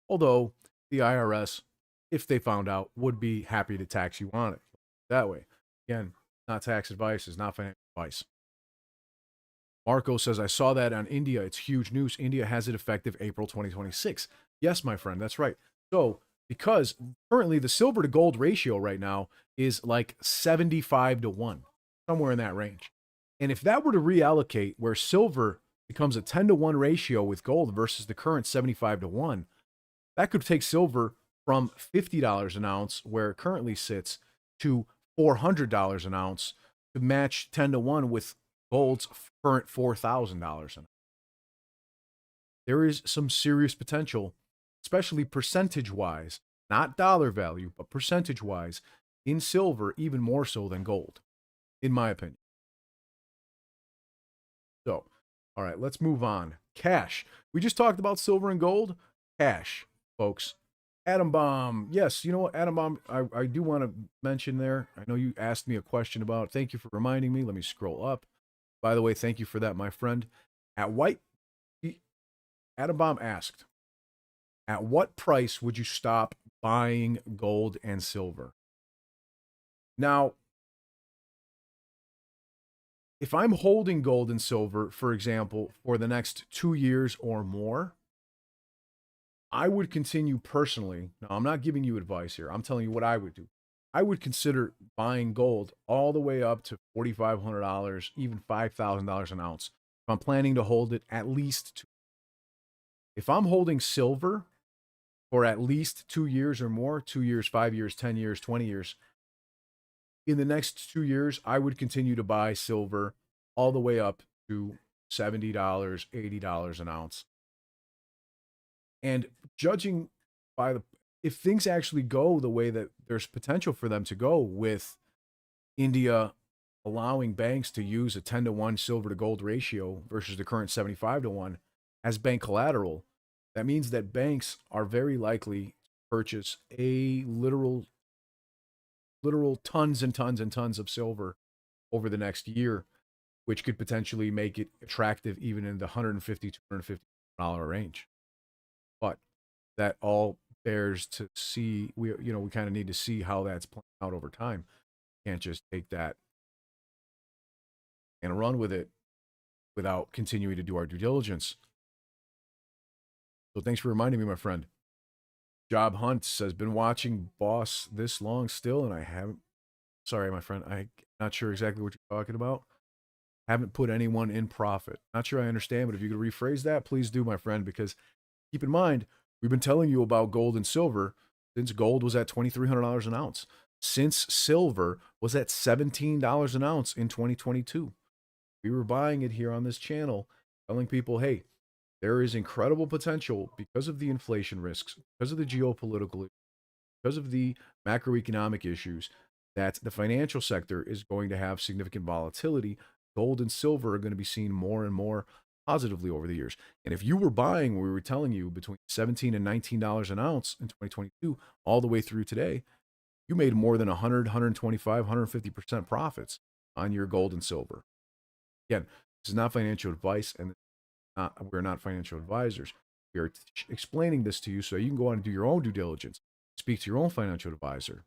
Although the IRS, if they found out, would be happy to tax you on it. That way. Again, not tax advice, it's not financial advice. Marco says, I saw that on India. It's huge news. India has it effective April 2026. Yes, my friend, that's right. So, because currently the silver to gold ratio right now is like 75-1, somewhere in that range. And if that were to reallocate where silver becomes a 10-to-1 ratio with gold versus the current 75-1, that could take silver from $50 an ounce, where it currently sits, to $400 an ounce to match 10-to-1 with gold's current $4,000 an ounce. There is some serious potential, especially percentage-wise, not dollar value, but percentage-wise, in silver, even more so than gold, in my opinion. So, all right, let's move on. Cash. We just talked about silver and gold. Cash, folks. Atom Bomb. Yes, you know what, Atom Bomb, I do want to mention there. I know you asked me a question about. Thank you for reminding me. Let me scroll up. By the way, thank you for that, my friend. Atom Bomb asked, at what price would you stop buying gold and silver? Now, if I'm holding gold and silver, for example, for the next 2 years or more, I would continue personally. Now, I'm not giving you advice here. I'm telling you what I would do. I would consider buying gold all the way up to $4,500, even $5,000 an ounce. If I'm planning to hold it at least two. If I'm holding silver for at least 2 years or more, 2 years, 5 years, 10 years, 20 years, in the next 2 years, I would continue to buy silver all the way up to $70, $80 an ounce. And judging by if things actually go the way that there's potential for them to go, with India allowing banks to use a 10-to-1 silver to gold ratio versus the current 75-to-1 as bank collateral, that means that banks are very likely to purchase a literal tons and tons and tons of silver over the next year, which could potentially make it attractive even in the $150, $250 range. But that all bears to see. We kind of need to see how that's playing out over time. Can't just take that and run with it without continuing to do our due diligence. So thanks for reminding me, my friend. Job Hunt says, been watching Boss this long still, and I haven't. Sorry, my friend. I'm not sure exactly what you're talking about. Haven't put anyone in profit. Not sure I understand, but if you could rephrase that, please do, my friend, because keep in mind, we've been telling you about gold and silver since gold was at $2,300 an ounce, since silver was at $17 an ounce in 2022. We were buying it here on this channel, telling people, hey, there is incredible potential because of the inflation risks, because of the geopolitical, because of the macroeconomic issues, that the financial sector is going to have significant volatility. Gold and silver are going to be seen more and more positively over the years. And if you were buying, we were telling you, between $17 and $19 an ounce in 2022, all the way through today, you made more than 100, 125, 150% profits on your gold and silver. Again, this is not financial advice, and we're not financial advisors. We are explaining this to you so you can go out and do your own due diligence. Speak to your own financial advisor.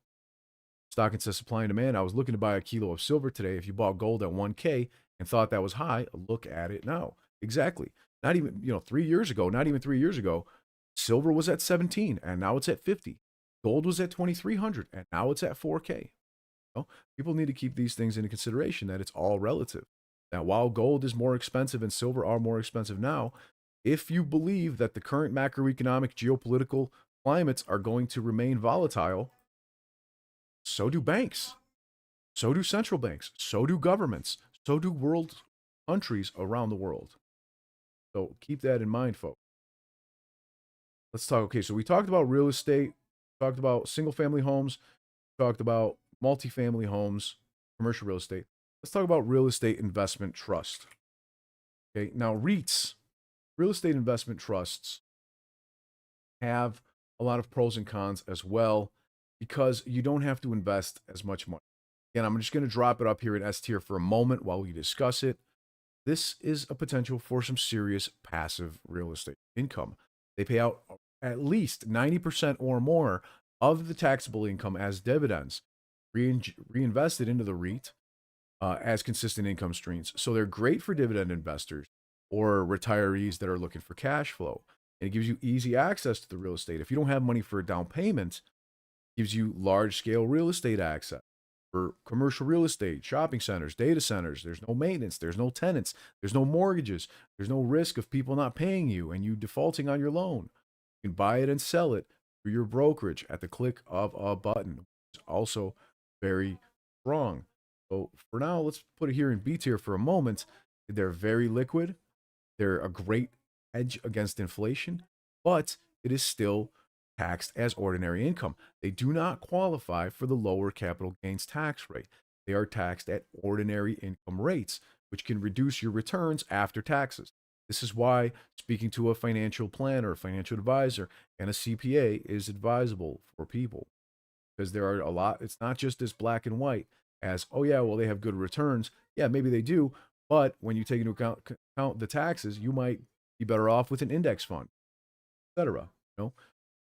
Stock says supply and demand. I was looking to buy a kilo of silver today. If you bought gold at 1K and thought that was high, look at it now. Exactly. Not even, 3 years ago, not even 3 years ago, silver was at 17 and now it's at 50. Gold was at 2,300 and now it's at 4K. People need to keep these things into consideration, that it's all relative. Now, while gold is more expensive and silver are more expensive now, if you believe that the current macroeconomic geopolitical climates are going to remain volatile, so do banks. So do central banks. So do governments. So do world countries around the world. So keep that in mind, folks. Let's talk. Okay, so we talked about real estate, talked about single family homes, talked about multifamily homes, commercial real estate. Let's talk about real estate investment trust. Okay, now REITs, real estate investment trusts, have a lot of pros and cons as well, because you don't have to invest as much money. Again, I'm just going to drop it up here in S tier for a moment while we discuss it. This is a potential for some serious passive real estate income. They pay out at least 90% or more of the taxable income as dividends, reinvested into the REIT as consistent income streams. So they're great for dividend investors or retirees that are looking for cash flow. And it gives you easy access to the real estate. If you don't have money for a down payment, it gives you large scale real estate access for commercial real estate, shopping centers, data centers. There's no maintenance, there's no tenants, there's no mortgages, there's no risk of people not paying you and you defaulting on your loan. You can buy it and sell it through your brokerage at the click of a button. It's also very strong. So for now, let's put it here in B tier for a moment. They're very liquid. They're a great hedge against inflation, but it is still taxed as ordinary income. They do not qualify for the lower capital gains tax rate. They are taxed at ordinary income rates, which can reduce your returns after taxes. This is why speaking to a financial planner, a financial advisor, and a CPA is advisable for people, because there are a lot. It's not just as black and white as, oh yeah, well, they have good returns. Yeah, maybe they do. But when you take into account the taxes, you might be better off with an index fund, etc.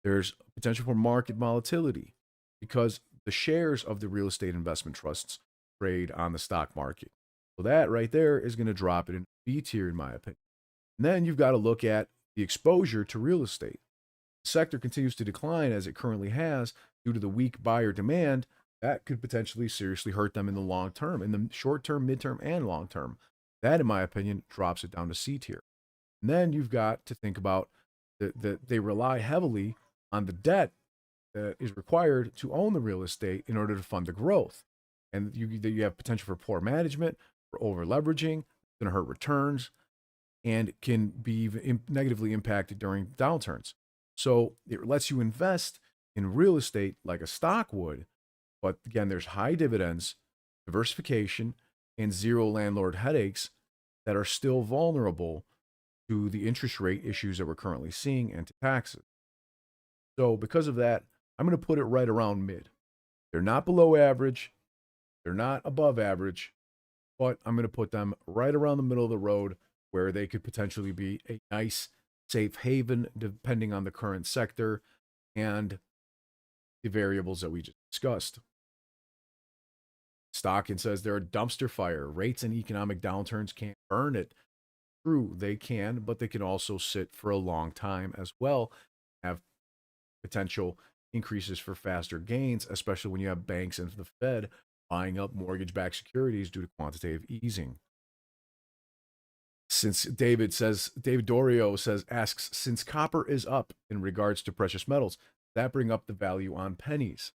There's potential for market volatility because the shares of the real estate investment trusts trade on the stock market. So that right there is going to drop it in B tier, in my opinion. And then you've got to look at the exposure to real estate. The sector continues to decline as it currently has due to the weak buyer demand. that could potentially seriously hurt them in the long term, in the short term, midterm, and long term. That, in my opinion, drops it down to C tier. And then you've got to think about that they rely heavily on the debt that is required to own the real estate in order to fund the growth. And you have potential for poor management, for over leveraging, it's going to hurt returns, and can be negatively impacted during downturns. So it lets you invest in real estate like a stock would, but again, there's high dividends, diversification, and zero landlord headaches that are still vulnerable to the interest rate issues that we're currently seeing and to taxes. So because of that, I'm going to put it right around mid. They're not below average, they're not above average, but I'm going to put them right around the middle of the road where they could potentially be a nice safe haven depending on the current sector and the variables that we just discussed. Stockin says they're a dumpster fire. Rates and economic downturns can't burn it. True, they can, but they can also sit for a long time as well, have potential increases for faster gains, especially when you have banks and the Fed buying up mortgage-backed securities due to quantitative easing. Since David Dorio asks, since copper is up in regards to precious metals, that bring up the value on pennies?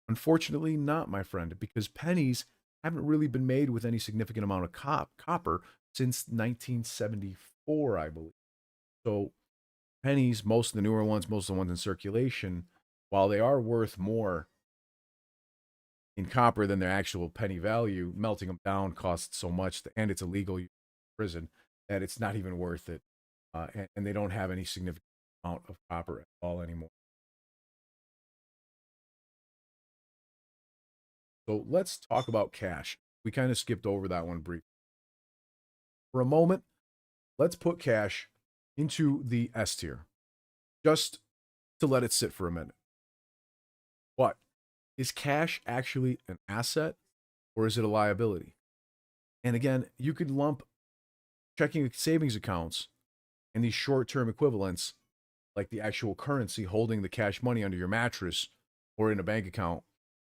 Unfortunately, not, my friend, because pennies haven't really been made with any significant amount of copper since 1974, I believe. So pennies, most of the newer ones, most of the ones in circulation, while they are worth more in copper than their actual penny value, melting them down costs so much, and it's illegal in prison, that it's not even worth it. And they don't have any significant amount of copper at all anymore. So let's talk about cash. We kind of skipped over that one briefly. For a moment, let's put cash into the S tier, just to let it sit for a minute. But is cash actually an asset or is it a liability? And again, you could lump checking savings accounts and these short-term equivalents, like the actual currency holding the cash money under your mattress or in a bank account,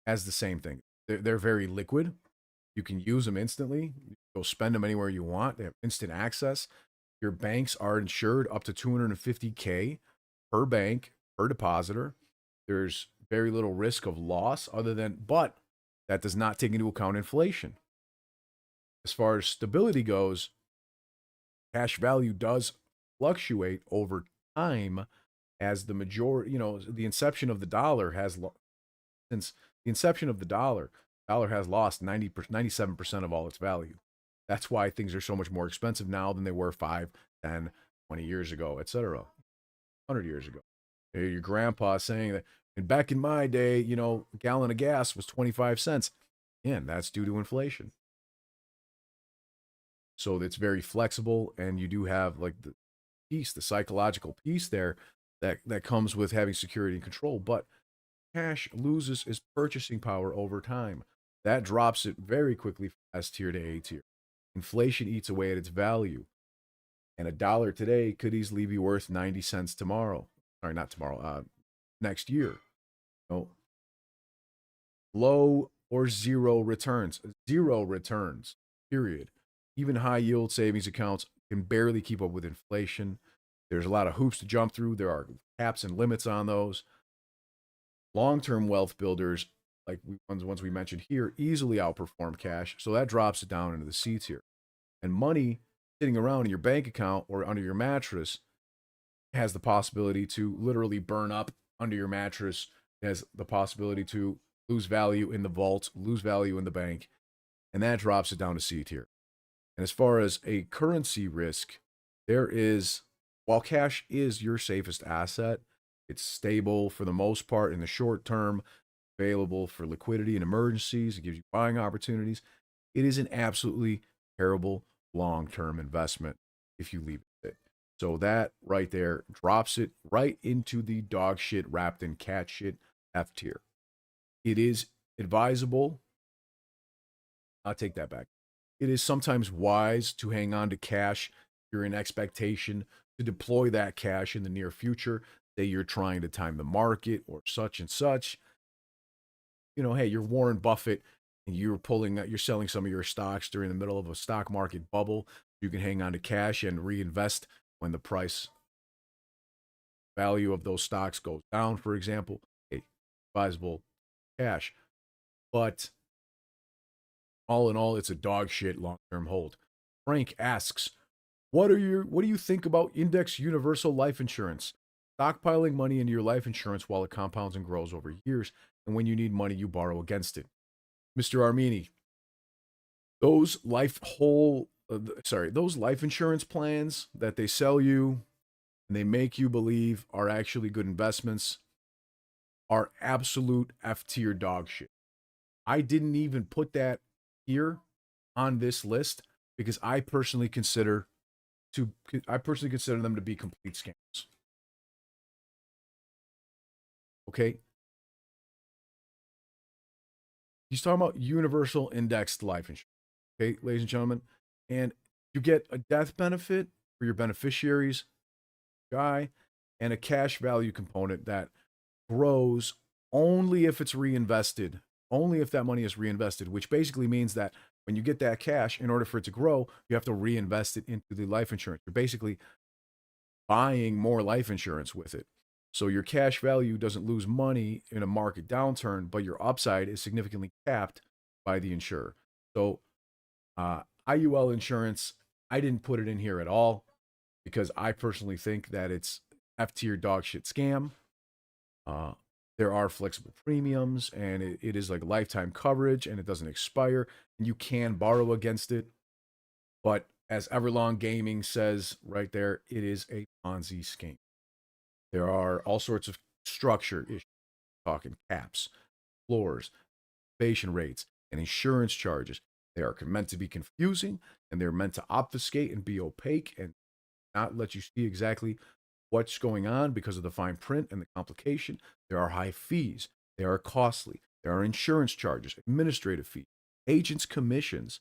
as the same thing. They're very liquid. You can use them instantly. You go spend them anywhere you want. They have instant access. Your banks are insured up to 250K per bank, per depositor. There's very little risk of loss but that does not take into account inflation. As far as stability goes, cash value does fluctuate over time as the majority, the inception of the dollar since the inception of the dollar has lost 97% of all its value. That's why things are so much more expensive now than they were 5, 10, 20 years ago, etc. 100 years ago. Your grandpa saying that, and back in my day, a gallon of gas was 25 cents. And that's due to inflation. So it's very flexible, and you do have like the piece, the psychological piece there that comes with having security and control. But cash loses its purchasing power over time. That drops it very quickly from S tier to A tier. Inflation eats away at its value. And a dollar today could easily be worth 90 cents tomorrow. Sorry, not tomorrow, next year. Low or zero returns. Zero returns, period. Even high yield savings accounts can barely keep up with inflation. There's a lot of hoops to jump through. There are caps and limits on those. Long-term wealth builders, like ones we mentioned here, easily outperform cash. So that drops it down into the C tier. And money sitting around in your bank account or under your mattress has the possibility to literally burn up under your mattress. It has the possibility to lose value in the vault, lose value in the bank, and that drops it down to C tier. And as far as a currency risk, while cash is your safest asset, it's stable for the most part in the short term, available for liquidity and emergencies. It gives you buying opportunities. It is an absolutely terrible long-term investment if you leave it. So that right there drops it right into the dog shit wrapped in cat shit F tier. It is advisable. I'll take that back. It is sometimes wise to hang on to cash if you're in expectation to deploy that cash in the near future. Say you're trying to time the market or such and such. hey, you're Warren Buffett and you're selling some of your stocks during the middle of a stock market bubble. You can hang on to cash and reinvest when the price value of those stocks goes down, for example. A advisable cash. But all in all, it's a dog shit long term hold. Frank asks, what do you think about index universal life insurance? Stockpiling money into your life insurance while it compounds and grows over years, and when you need money, you borrow against it. Mr. Armini, those those life insurance plans that they sell you and they make you believe are actually good investments are absolute F tier dog shit. I didn't even put that here on this list because I personally consider them to be complete scams. Okay? He's talking about universal indexed life insurance. Okay, ladies and gentlemen. And you get a death benefit for your beneficiaries, guy, and a cash value component that grows only if it's reinvested, only if that money is reinvested, which basically means that when you get that cash, in order for it to grow, you have to reinvest it into the life insurance. You're basically buying more life insurance with it. So your cash value doesn't lose money in a market downturn, but your upside is significantly capped by the insurer. So IUL insurance, I didn't put it in here at all because I personally think that it's F tier dog shit scam. Uh, there are flexible premiums and it is like lifetime coverage and it doesn't expire and you can borrow against it. But as Everlong Gaming says right there, it is a Ponzi scheme. There are all sorts of structure issues, talking caps, floors, participation rates, and insurance charges. They are meant to be confusing and they're meant to obfuscate and be opaque and not let you see exactly what's going on because of the fine print and the complication. There are high fees. They are costly. There are insurance charges, administrative fees, agents' commissions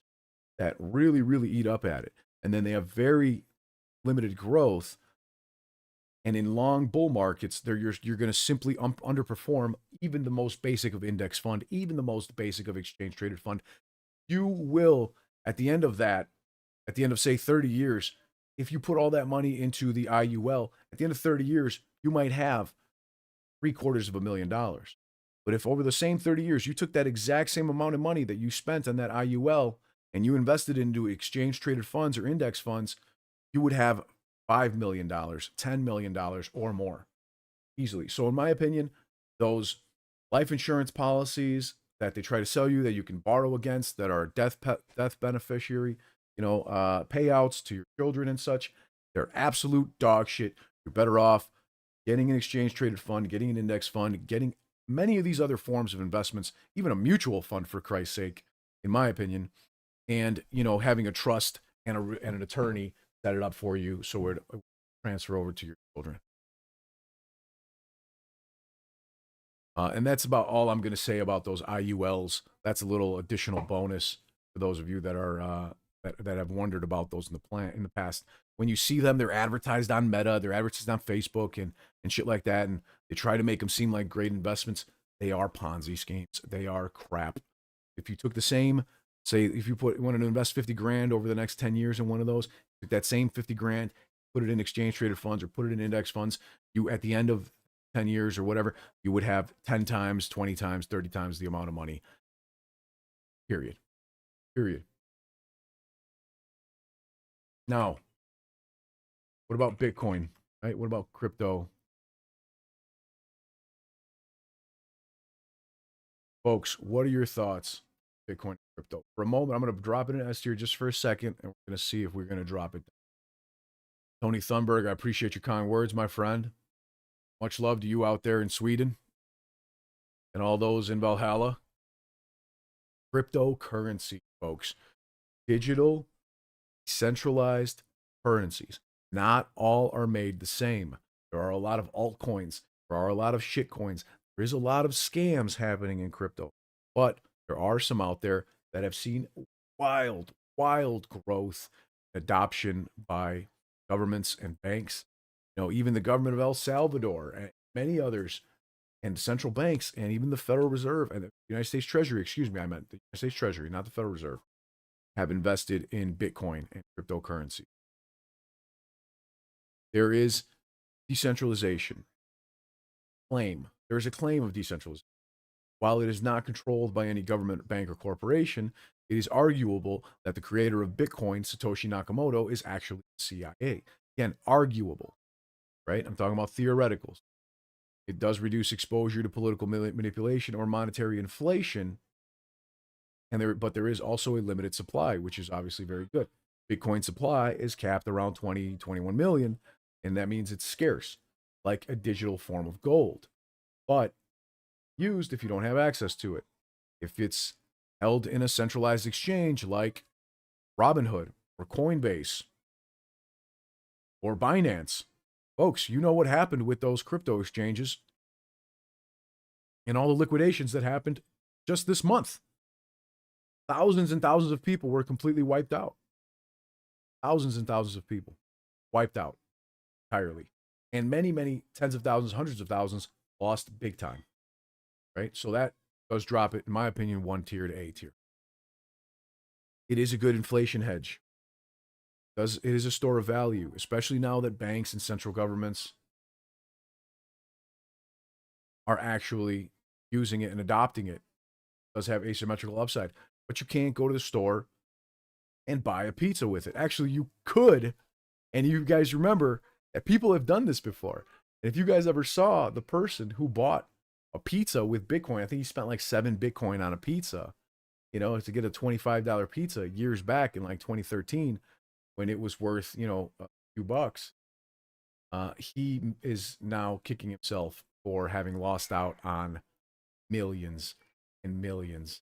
that really, really eat up at it. And then they have very limited growth. And in long bull markets, you're going to simply underperform even the most basic of index fund, even the most basic of exchange traded fund. You will, at the end of that, at the end of say 30 years, if you put all that money into the IUL, at the end of 30 years, you might have $750,000. But if over the same 30 years you took that exact same amount of money that you spent on that IUL and you invested into exchange traded funds or index funds, you would have $5 million, $10 million, or more easily. So, in my opinion, those life insurance policies that they try to sell you that you can borrow against that are death beneficiary, payouts to your children and such, they're absolute dog shit. You're better off getting an exchange traded fund, getting an index fund, getting many of these other forms of investments, even a mutual fund for Christ's sake, in my opinion, and having a trust and an attorney set it up for you so it transfer over to your children. And that's about all I'm going to say about those IULs. That's a little additional bonus for those of you that are that have wondered about those in the past. When you see them, they're advertised on Meta, they're advertised on Facebook and shit like that, and they try to make them seem like great investments. They are Ponzi schemes. They are crap. If you took the same, say, if you wanted to invest 50 grand over the next 10 years in one of those, took that same 50 grand, put it in exchange traded funds or put it in index funds, you at the end of 10 years or whatever, you would have 10 times, 20 times, 30 times the amount of money. Period. Period. Now, what about Bitcoin? Right? What about crypto? Folks, what are your thoughts? Bitcoin crypto. For a moment, I'm going to drop it in S tier just for a second, and we're going to see if we're going to drop it. Tony Thunberg, I appreciate your kind words, my friend. Much love to you out there in Sweden and all those in Valhalla. Cryptocurrency, folks. Digital, centralized currencies. Not all are made the same. There are a lot of altcoins. There are a lot of shit coins. There is a lot of scams happening in crypto. But there are some out there that have seen wild, wild growth, adoption by governments and banks. Even the government of El Salvador and many others And central banks and even the Federal Reserve and the United States Treasury, excuse me, I meant the United States Treasury, not the Federal Reserve, have invested in Bitcoin and cryptocurrency. There is decentralization claim. There is a claim of decentralization. While it is not controlled by any government, bank, or corporation, it is arguable that the creator of Bitcoin, Satoshi Nakamoto, is actually the CIA. Again, arguable, right? I'm talking about theoreticals. It does reduce exposure to political manipulation or monetary inflation, but there is also a limited supply, which is obviously very good. Bitcoin supply is capped around 20, 21 million, and that means it's scarce, like a digital form of gold, but used if you don't have access to it. If it's held in a centralized exchange like Robinhood or Coinbase or Binance, folks, you know what happened with those crypto exchanges and all the liquidations that happened just this month. Thousands and thousands of people were completely wiped out. Thousands and thousands of people wiped out entirely. And many, many tens of thousands, hundreds of thousands lost big time. Right? So that does drop it, in my opinion, 1 tier to A tier. It is a good inflation hedge. It is a store of value, especially now that banks and central governments are actually using it and adopting it. It does have asymmetrical upside. But you can't go to the store and buy a pizza with it. Actually, you could, and you guys remember that people have done this before. And if you guys ever saw the person who bought a pizza with Bitcoin, I think he spent like 7 Bitcoin on a pizza, to get a $25 pizza years back in like 2013 when it was worth, a few bucks. He is now kicking himself for having lost out on millions and millions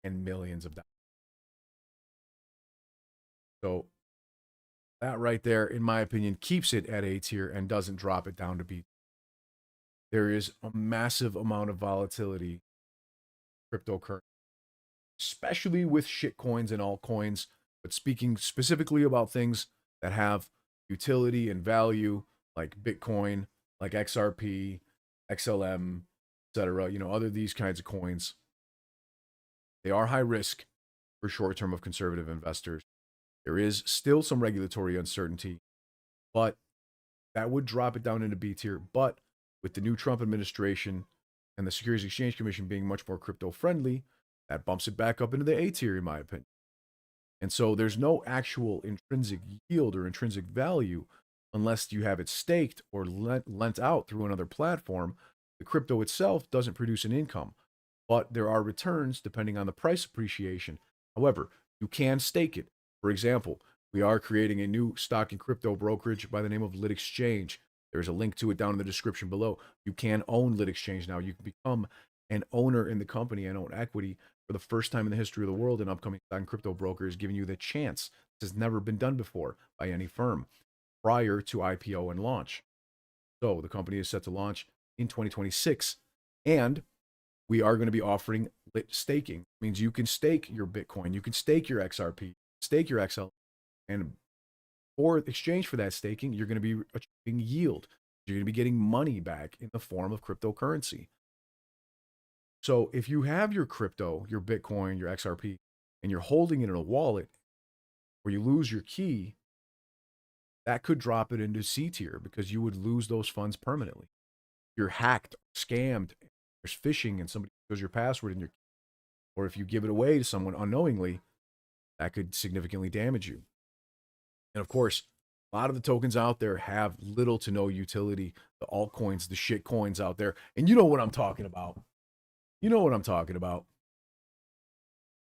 and millions of dollars. So that right there, in my opinion, keeps it at A tier and doesn't drop it down to B. There is a massive amount of volatility in cryptocurrency, especially with shit coins and altcoins, but speaking specifically about things that have utility and value, like Bitcoin, like XRP, XLM, etc. Other these kinds of coins. They are high risk for short term of conservative investors. There is still some regulatory uncertainty, but that would drop it down into B tier. But with the new Trump administration and the Securities Exchange Commission being much more crypto friendly, that bumps it back up into the A tier, in my opinion. And so there's no actual intrinsic yield or intrinsic value unless you have it staked or lent out through another platform. The crypto itself doesn't produce an income, but there are returns depending on the price appreciation. However, you can stake it. For example, we are creating a new stock and crypto brokerage by the name of Lit Exchange. There's a link to it down in the description below. You can own Lit Exchange now. You can become an owner in the company and own equity for the first time in the history of the world. An upcoming stock and crypto broker is giving you the chance. This has never been done before by any firm prior to IPO and launch. So the company is set to launch in 2026, and we are going to be offering lit staking. It means you can stake your Bitcoin, you can stake your XRP, stake your XL, and for exchange for that staking, you're going to be achieving yield. You're going to be getting money back in the form of cryptocurrency. So if you have your crypto, your Bitcoin, your XRP, and you're holding it in a wallet where you lose your key, that could drop it into C tier because you would lose those funds permanently. You're hacked, scammed, there's phishing, and somebody goes your password in your key. Or if you give it away to someone unknowingly, that could significantly damage you. And of course, a lot of the tokens out there have little to no utility. The altcoins, the shit coins out there. And you know what I'm talking about. You know what I'm talking about.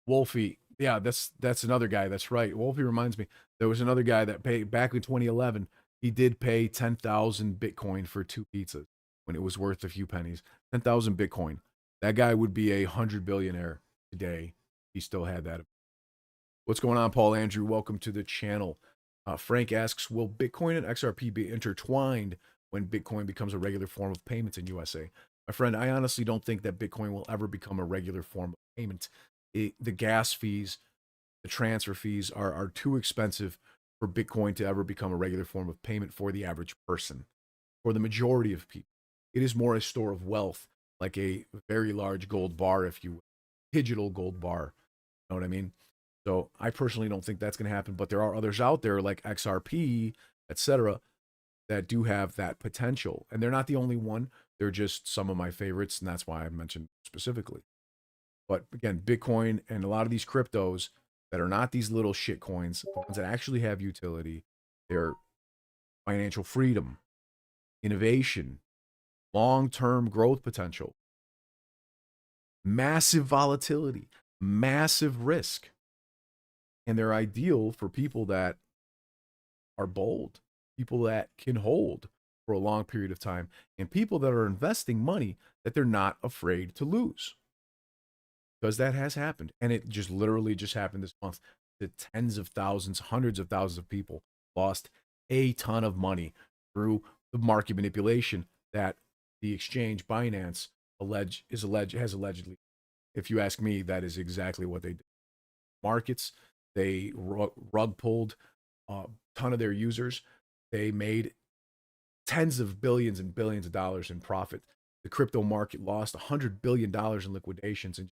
Wolfie. Yeah, that's another guy. That's right. Wolfie reminds me. There was another guy that paid back in 2011. He did pay 10,000 Bitcoin for 2 pizzas when it was worth a few pennies. 10,000 Bitcoin. That guy would be 100 billionaire today. He still had that. What's going on, Paul Andrew? Welcome to the channel. Frank asks, will Bitcoin and XRP be intertwined when Bitcoin becomes a regular form of payments in USA? My friend, I honestly don't think that Bitcoin will ever become a regular form of payment. The gas fees, the transfer fees are too expensive for Bitcoin to ever become a regular form of payment for the average person. For the majority of people, it is more a store of wealth like a very large gold bar, if you will, digital gold bar. You know what I mean? So I personally don't think that's going to happen, but there are others out there like XRP, etc., that do have that potential. And they're not the only one. They're just some of my favorites, and that's why I mentioned specifically. But again, Bitcoin and a lot of these cryptos that are not these little shit coins, the ones that actually have utility, they're financial freedom, innovation, long-term growth potential, massive volatility, massive risk. And they're ideal for people that are bold, people that can hold for a long period of time, and people that are investing money that they're not afraid to lose. Because that has happened. And it just literally just happened this month. The tens of thousands, hundreds of thousands of people lost a ton of money through the market manipulation that the exchange Binance has allegedly. If you ask me, that is exactly what they did. Markets, they rug pulled a ton of their users. They made tens of billions and billions of dollars in profit. The crypto market lost $100 billion in liquidations in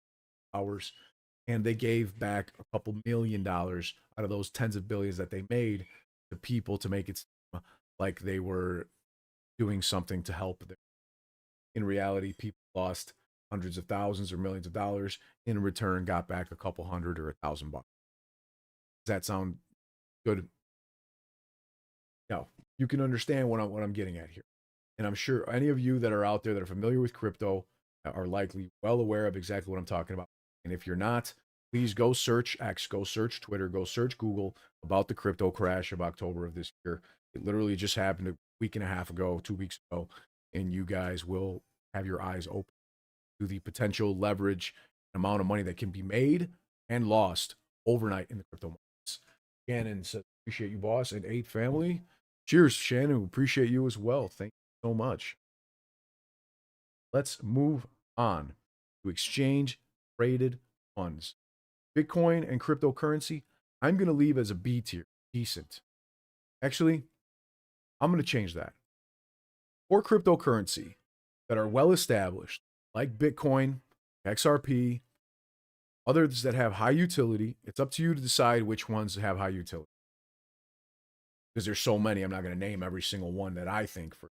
hours, and they gave back a couple $1 million out of those tens of billions that they made to people to make it seem like they were doing something to help them. In reality, people lost hundreds of thousands or millions of dollars. In return, got back a couple hundred or $1,000. Does that sound good? No, you can understand what I'm getting at here. And I'm sure any of you that are out there that are familiar with crypto are likely well aware of exactly what I'm talking about. And if you're not, please go search X, go search Twitter, go search Google about the crypto crash of October of this year. It literally just happened a week and a half ago, 2 weeks ago, and you guys will have your eyes open to the potential leverage amount of money that can be made and lost overnight in the crypto markets. Shannon says, appreciate you, boss, and 8 family. Cheers, Shannon. Appreciate you as well. Thank you so much. Let's move on to exchange traded funds. Bitcoin and cryptocurrency, I'm going to leave as a B tier, decent. Actually, I'm going to change that. For cryptocurrency that are well established, like Bitcoin, XRP, others that have high utility, it's up to you to decide which ones have high utility. Because there's so many, I'm not going to name every single one that I think for.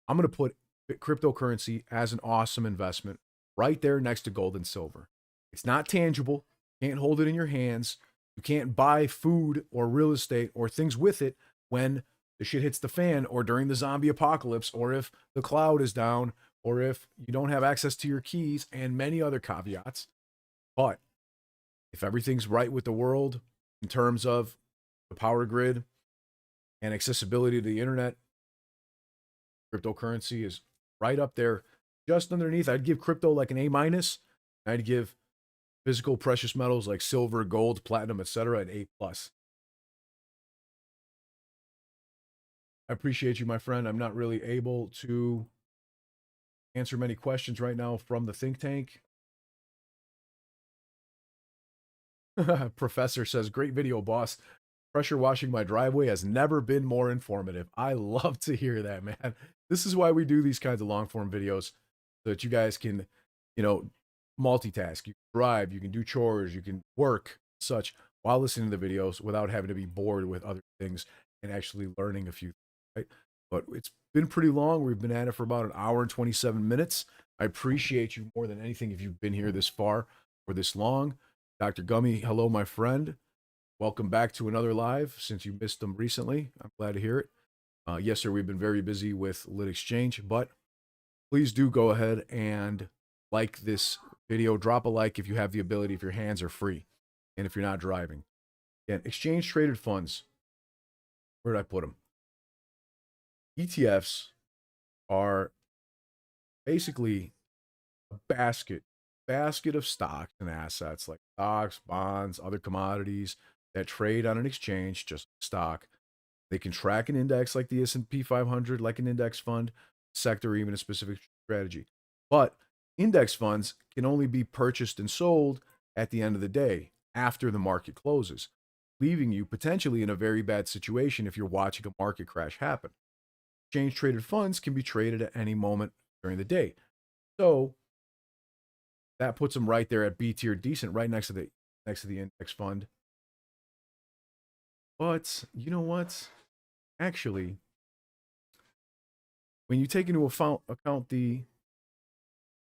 I'm going to put cryptocurrency as an awesome investment right there next to gold and silver. It's not tangible. You can't hold it in your hands. You can't buy food or real estate or things with it when the shit hits the fan or during the zombie apocalypse or if the cloud is down or if you don't have access to your keys and many other caveats. But if everything's right with the world in terms of the power grid and accessibility to the internet, cryptocurrency is right up there, just underneath. I'd give crypto like an A minus. I'd give physical precious metals like silver, gold, platinum, etc. an A plus. I appreciate you, my friend. I'm not really able to answer many questions right now from the think tank. Professor says, great video, boss. Pressure washing my driveway has never been more informative. I love to hear that, man. This is why we do these kinds of long form videos so that you guys can, multitask. You can drive, you can do chores, you can work, such while listening to the videos without having to be bored with other things and actually learning a few things, right? But it's been pretty long. We've been at it for about an hour and 27 minutes. I appreciate you more than anything if you've been here this far or this long. Dr. Gummy, hello, my friend. Welcome back to another live since you missed them recently. I'm glad to hear it. Yes, sir, we've been very busy with Lit Exchange, but please do go ahead and like this video. Drop a like if you have the ability, if your hands are free, and if you're not driving. Again, exchange traded funds. Where did I put them? ETFs are basically a basket of stocks and assets like stocks, bonds, other commodities that trade on an exchange, just stock. They can track an index like the S&P 500, like an index fund, sector, or even a specific strategy. But index funds can only be purchased and sold at the end of the day after the market closes, leaving you potentially in a very bad situation if you're watching a market crash happen. Exchange traded funds can be traded at any moment during the day. So that puts them right there at B tier, decent, right next to the index fund. But you know what? Actually, when you take into account the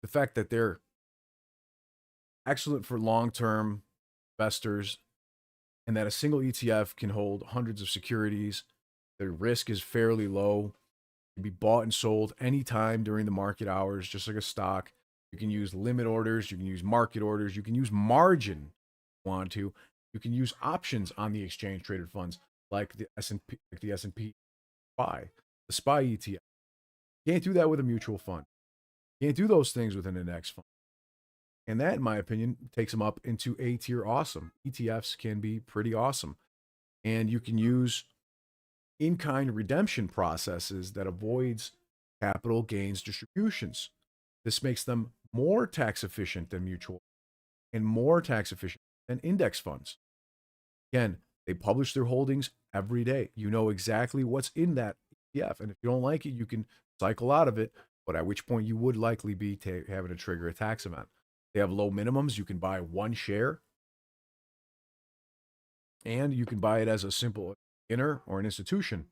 fact that they're excellent for long-term investors and that a single ETF can hold hundreds of securities, the risk is fairly low, can be bought and sold anytime during the market hours, just like a stock. You can use limit orders, you can use market orders, you can use margin if you want to. You can use options on the exchange traded funds like the S&P SPY, the SPY ETF. You can't do that with a mutual fund. You can't do those things with an index fund. And that, in my opinion, takes them up into A tier awesome. ETFs can be pretty awesome. And you can use in-kind redemption processes that avoids capital gains distributions. This makes them more tax efficient than mutual and more tax efficient than index funds. Again, they publish their holdings every day. You know exactly what's in that ETF. And if you don't like it, you can cycle out of it, but at which point you would likely be having to trigger a tax event. They have low minimums. You can buy one share and you can buy it as a simple beginner or an institution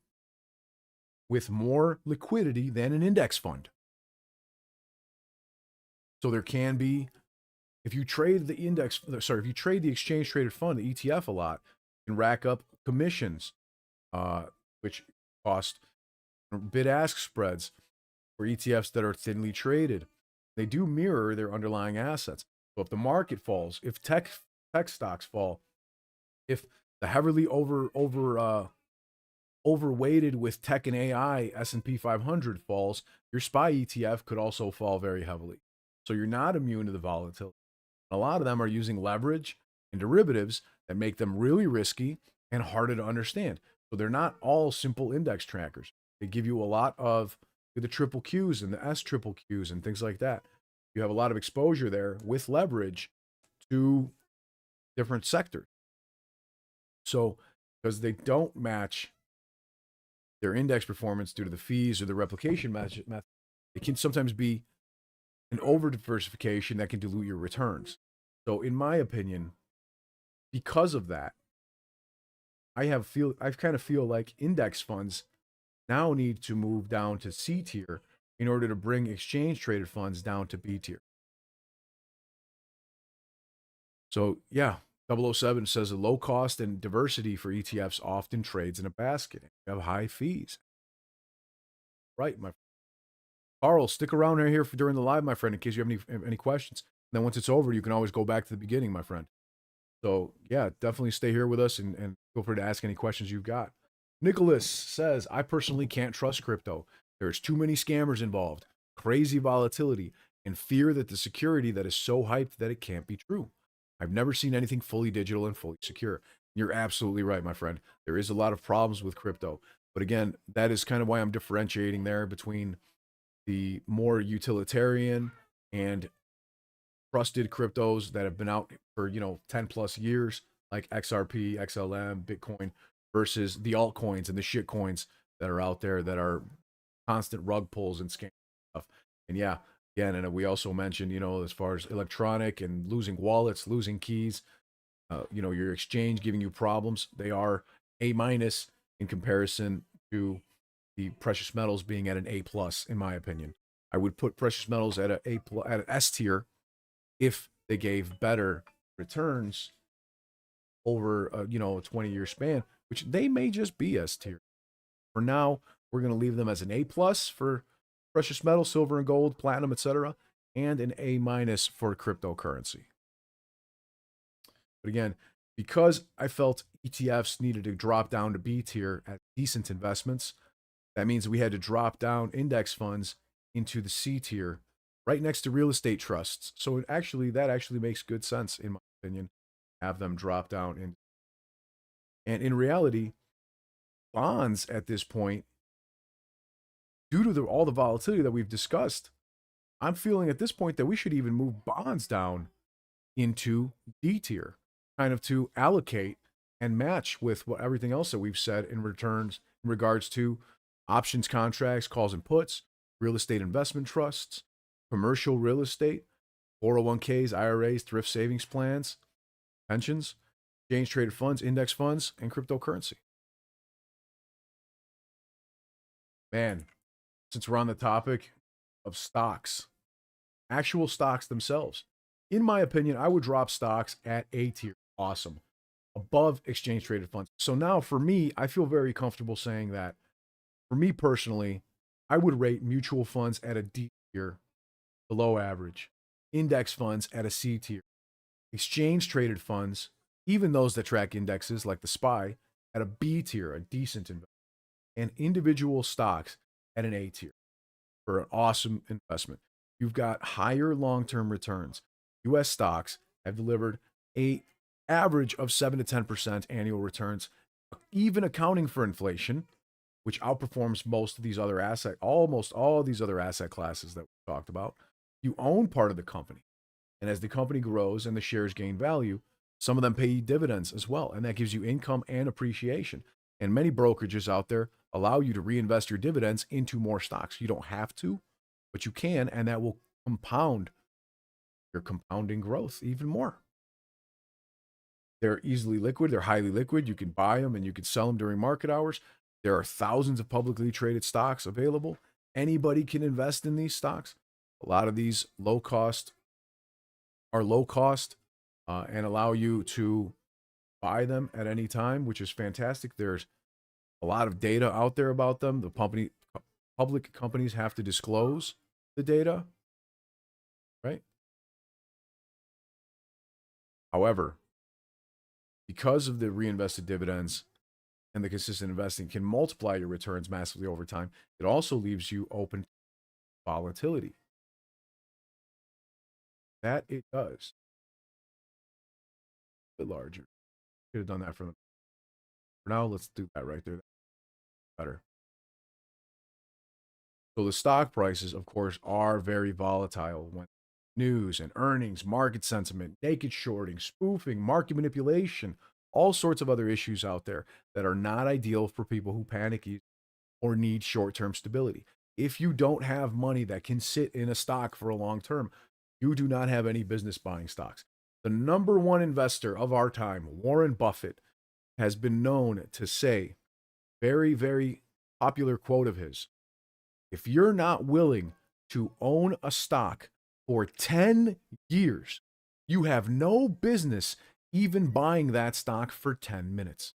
with more liquidity than an index fund. So there can be, if you trade if you trade the exchange traded fund, the ETF a lot, you can rack up commissions, which cost bid ask spreads for ETFs that are thinly traded. They do mirror their underlying assets. So if the market falls, if tech stocks fall, if the heavily overweighted with tech and AI S&P 500 falls, your SPY ETF could also fall very heavily. So you're not immune to the volatility. A lot of them are using leverage and derivatives that make them really risky and harder to understand. So they're not all simple index trackers. They give you a lot of the triple Qs and the S triple Qs and things like that. You have a lot of exposure there with leverage to different sectors. So because they don't match their index performance due to the fees or the replication method, it can sometimes be an over diversification that can dilute your returns. So, in my opinion, because of that, I kind of feel like index funds now need to move down to C tier in order to bring exchange traded funds down to B tier. So, yeah, 007 says a low cost and diversity for ETFs often trades in a basket. You have high fees. Right, my Carl, stick around here during the live, my friend, in case you have any questions. And then once it's over, you can always go back to the beginning, my friend. So yeah, definitely stay here with us and feel free to ask any questions you've got. Nicholas says, I personally can't trust crypto. There's too many scammers involved, crazy volatility, and fear that the security that is so hyped that it can't be true. I've never seen anything fully digital and fully secure. You're absolutely right, my friend. There is a lot of problems with crypto. But again, that is kind of why I'm differentiating there between the more utilitarian and trusted cryptos that have been out for 10 plus years, like XRP, XLM, Bitcoin, versus the altcoins and the shit coins that are out there that are constant rug pulls and scam stuff. And yeah, again, and we also mentioned, as far as electronic and losing wallets, losing keys, your exchange giving you problems, they are A minus in comparison to the precious metals being at an A plus, in my opinion. I would put precious metals at at an S tier if they gave better returns over a 20-year span, which they may just be S tier. For now, we're going to leave them as an A plus for precious metal, silver and gold, platinum, etc., and an A minus for cryptocurrency. But again, because I felt ETFs needed to drop down to B tier at decent investments, that means we had to drop down index funds into the C tier right next to real estate trusts. So that actually makes good sense, in my opinion, have them drop down in. And in reality, bonds at this point, due to all the volatility that we've discussed, I'm feeling at this point that we should even move bonds down into D tier, kind of to allocate and match with what everything else that we've said in regards to options contracts, calls and puts, real estate investment trusts, commercial real estate, 401ks, IRAs, thrift savings plans, pensions, exchange traded funds, index funds, and cryptocurrency. Man, since we're on the topic of stocks, actual stocks themselves, in my opinion, I would drop stocks at A tier. Awesome. Above exchange traded funds. So now for me, I feel very comfortable saying that for me personally, I would rate mutual funds at a D tier, below average, index funds at a C tier, exchange traded funds, even those that track indexes like the SPY, at a B tier, a decent investment, and individual stocks at an A tier for an awesome investment. You've got higher long-term returns. US stocks have delivered a average of 7 to 10% annual returns, even accounting for inflation, which outperforms almost all these other asset classes that we talked about. You own part of the company. And as the company grows and the shares gain value, some of them pay you dividends as well. And that gives you income and appreciation. And many brokerages out there allow you to reinvest your dividends into more stocks. You don't have to, but you can, and that will compound your compounding growth even more. They're easily liquid, they're highly liquid. You can buy them and you can sell them during market hours. There are thousands of publicly traded stocks available. Anybody can invest in these stocks. A lot of these low cost and allow you to buy them at any time, which is fantastic. There's a lot of data out there about them. Public companies have to disclose the data, right? However, because of the reinvested dividends and the consistent investing can multiply your returns massively over time, it also leaves you open to volatility. That it does. A bit larger. Could have done that for now. Let's do that right there. Better. So the stock prices, of course, are very volatile when news and earnings, market sentiment, naked shorting, spoofing, market manipulation, all sorts of other issues out there that are not ideal for people who panic or need short-term stability. If you don't have money that can sit in a stock for a long term, you do not have any business buying stocks. The number one investor of our time, Warren Buffett, has been known to say, very, very popular quote of his, if you're not willing to own a stock for 10 years, you have no business even buying that stock for 10 minutes.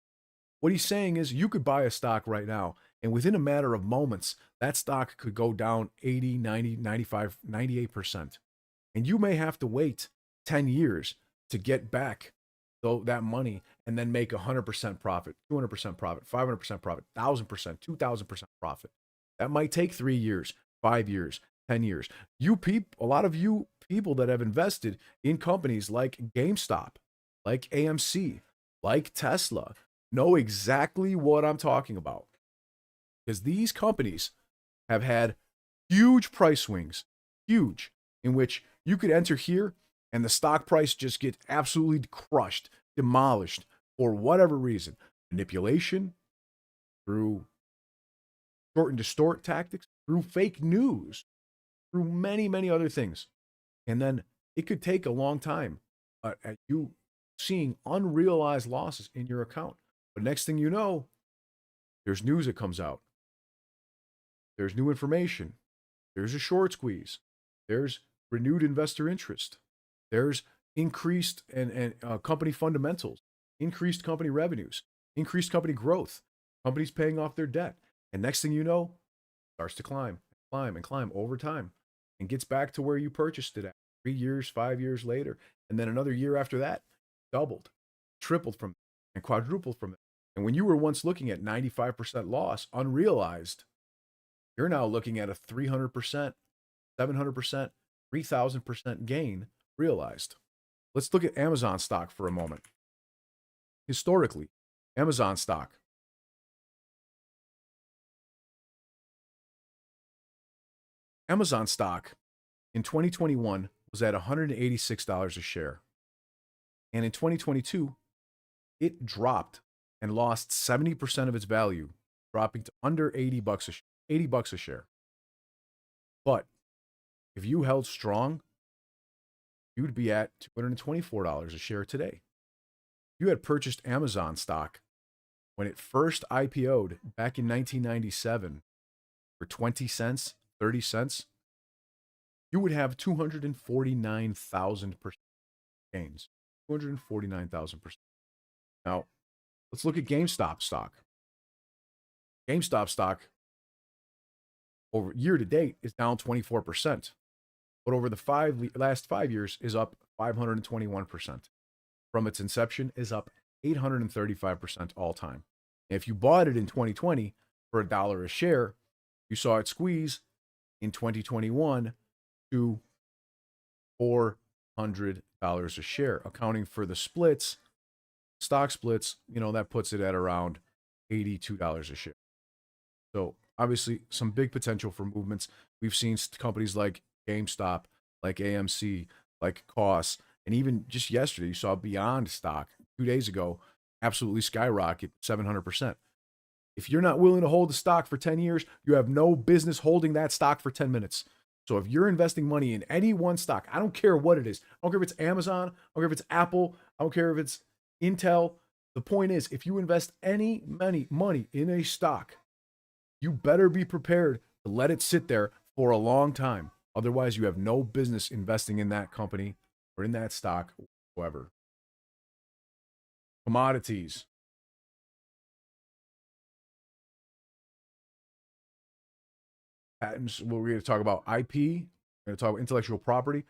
What he's saying is you could buy a stock right now, and within a matter of moments, that stock could go down 80, 90, 95, 98%. And you may have to wait 10 years to get back that money and then make 100% profit, 200% profit, 500% profit, 1,000%, 2,000% profit. That might take 3 years, 5 years, 10 years. A lot of you people that have invested in companies like GameStop, like AMC, like Tesla, know exactly what I'm talking about. Because these companies have had huge price swings, huge, in which you could enter here and the stock price just get absolutely crushed, demolished for whatever reason. Manipulation, through short and distort tactics, through fake news, through many, many other things. And then it could take a long time at you seeing unrealized losses in your account. But next thing you know, there's news that comes out. There's new information. There's a short squeeze. There's renewed investor interest. There's increased and company fundamentals, increased company revenues, increased company growth, companies paying off their debt. And next thing you know, starts to climb over time and gets back to where you purchased it at 3 years, 5 years later. And then another year after that, doubled, tripled from and quadrupled from it. And when you were once looking at 95% loss unrealized, you're now looking at a 300%, 700%, 3,000% gain realized. Let's look at Amazon stock for a moment. Historically, Amazon stock in 2021 was at $186 a share. And in 2022, it dropped and lost 70% of its value, dropping to under $80 a share. But If you held strong, you'd be at $224 a share today. You had purchased Amazon stock when it first IPO'd back in 1997 for 20 cents, 30 cents, you would have 249,000% gains. 249,000%. Now, let's look at GameStop stock. GameStop stock over year to date is down 24%, but over the last 5 years is up 521%. From its inception is up 835% all time. And if you bought it in 2020 for $1 a share, you saw it squeeze in 2021 to $400 a share, accounting for the splits, stock splits, that puts it at around $82 a share. So obviously some big potential for movements. We've seen companies like GameStop, like AMC, like COS, and even just yesterday, you saw Beyond stock 2 days ago absolutely skyrocket 700%. If you're not willing to hold the stock for 10 years, you have no business holding that stock for 10 minutes. So if you're investing money in any one stock, I don't care what it is. I don't care if it's Amazon. I don't care if it's Apple. I don't care if it's Intel. The point is, if you invest any money in a stock, you better be prepared to let it sit there for a long time. Otherwise, you have no business investing in that company or in that stock whatsoever. Commodities. Patents. We're going to talk about IP. We're going to talk about intellectual property,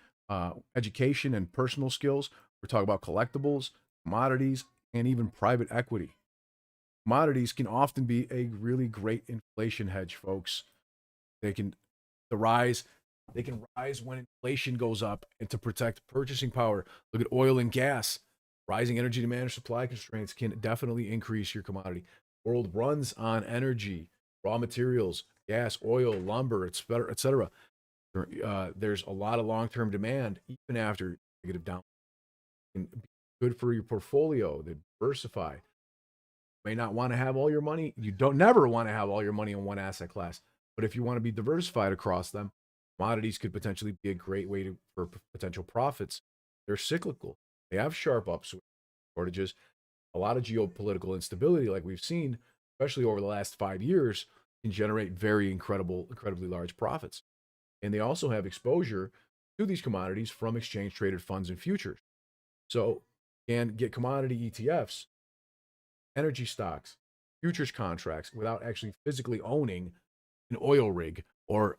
education and personal skills. We're talking about collectibles, commodities, and even private equity. Commodities can often be a really great inflation hedge, folks. They can rise when inflation goes up, and to protect purchasing power. Look at oil and gas. Rising energy demand and supply constraints can definitely increase your commodity. World runs on energy, raw materials, gas, oil, lumber, etc. There's a lot of long-term demand even after negative down. Can be good for your portfolio to diversify. May not want to have all your money. You don't never want to have all your money in one asset class. But if you want to be diversified across them, commodities could potentially be a great way for potential profits. They're cyclical. They have sharp upswing shortages, a lot of geopolitical instability, like we've seen, especially over the last 5 years, can generate incredibly large profits. And they also have exposure to these commodities from exchange traded funds and futures. So, and get commodity ETFs, energy stocks, futures contracts without actually physically owning an oil rig or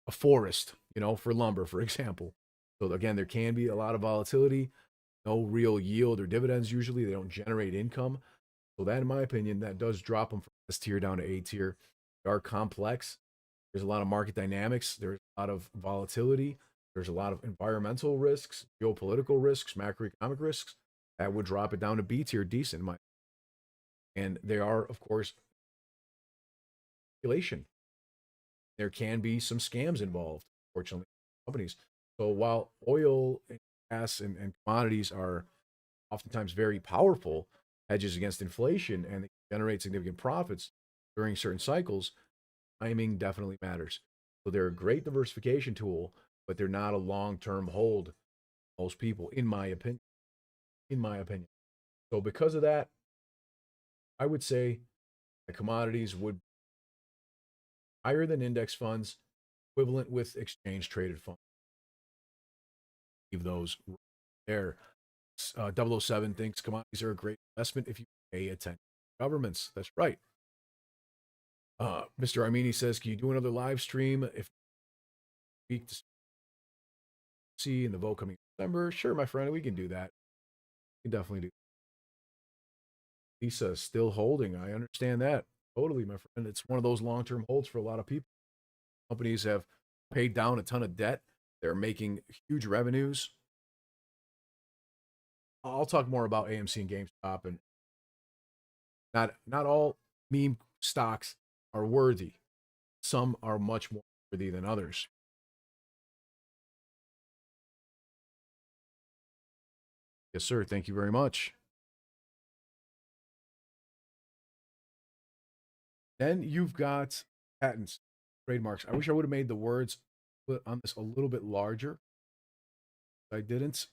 a forest, for lumber, for example. So again, there can be a lot of volatility, no real yield or dividends usually. They don't generate income. So that, in my opinion, that does drop them from S tier down to A tier. They are complex. There's a lot of market dynamics. There's a lot of volatility. There's a lot of environmental risks, geopolitical risks, macroeconomic risks. That would drop it down to B tier, decent. And there are, of course, speculation. There can be some scams involved, fortunately, companies. So while oil and gas and commodities are oftentimes very powerful hedges against inflation and they generate significant profits during certain cycles, timing definitely matters. So they're a great diversification tool, but they're not a long-term hold. Most people, in my opinion. So because of that, I would say that commodities would be higher than index funds, equivalent with exchange traded funds. Leave those there. 007 thinks commodities are a great investment if you pay attention to governments. That's right. Mr. Armini says, can you do another live stream if week to see in the vote coming December? Sure, my friend, we can do that. We can definitely do. Lisa still holding. I understand that totally, my friend. It's one of those long-term holds for a lot of people. Companies have paid down a ton of debt. They're making huge revenues. I'll talk more about AMC and GameStop, and not all meme stocks are worthy. Some are much more worthy than others. Yes, sir. Thank you very much. Then you've got patents, trademarks. I wish I would have made the words put on this a little bit larger. I didn't.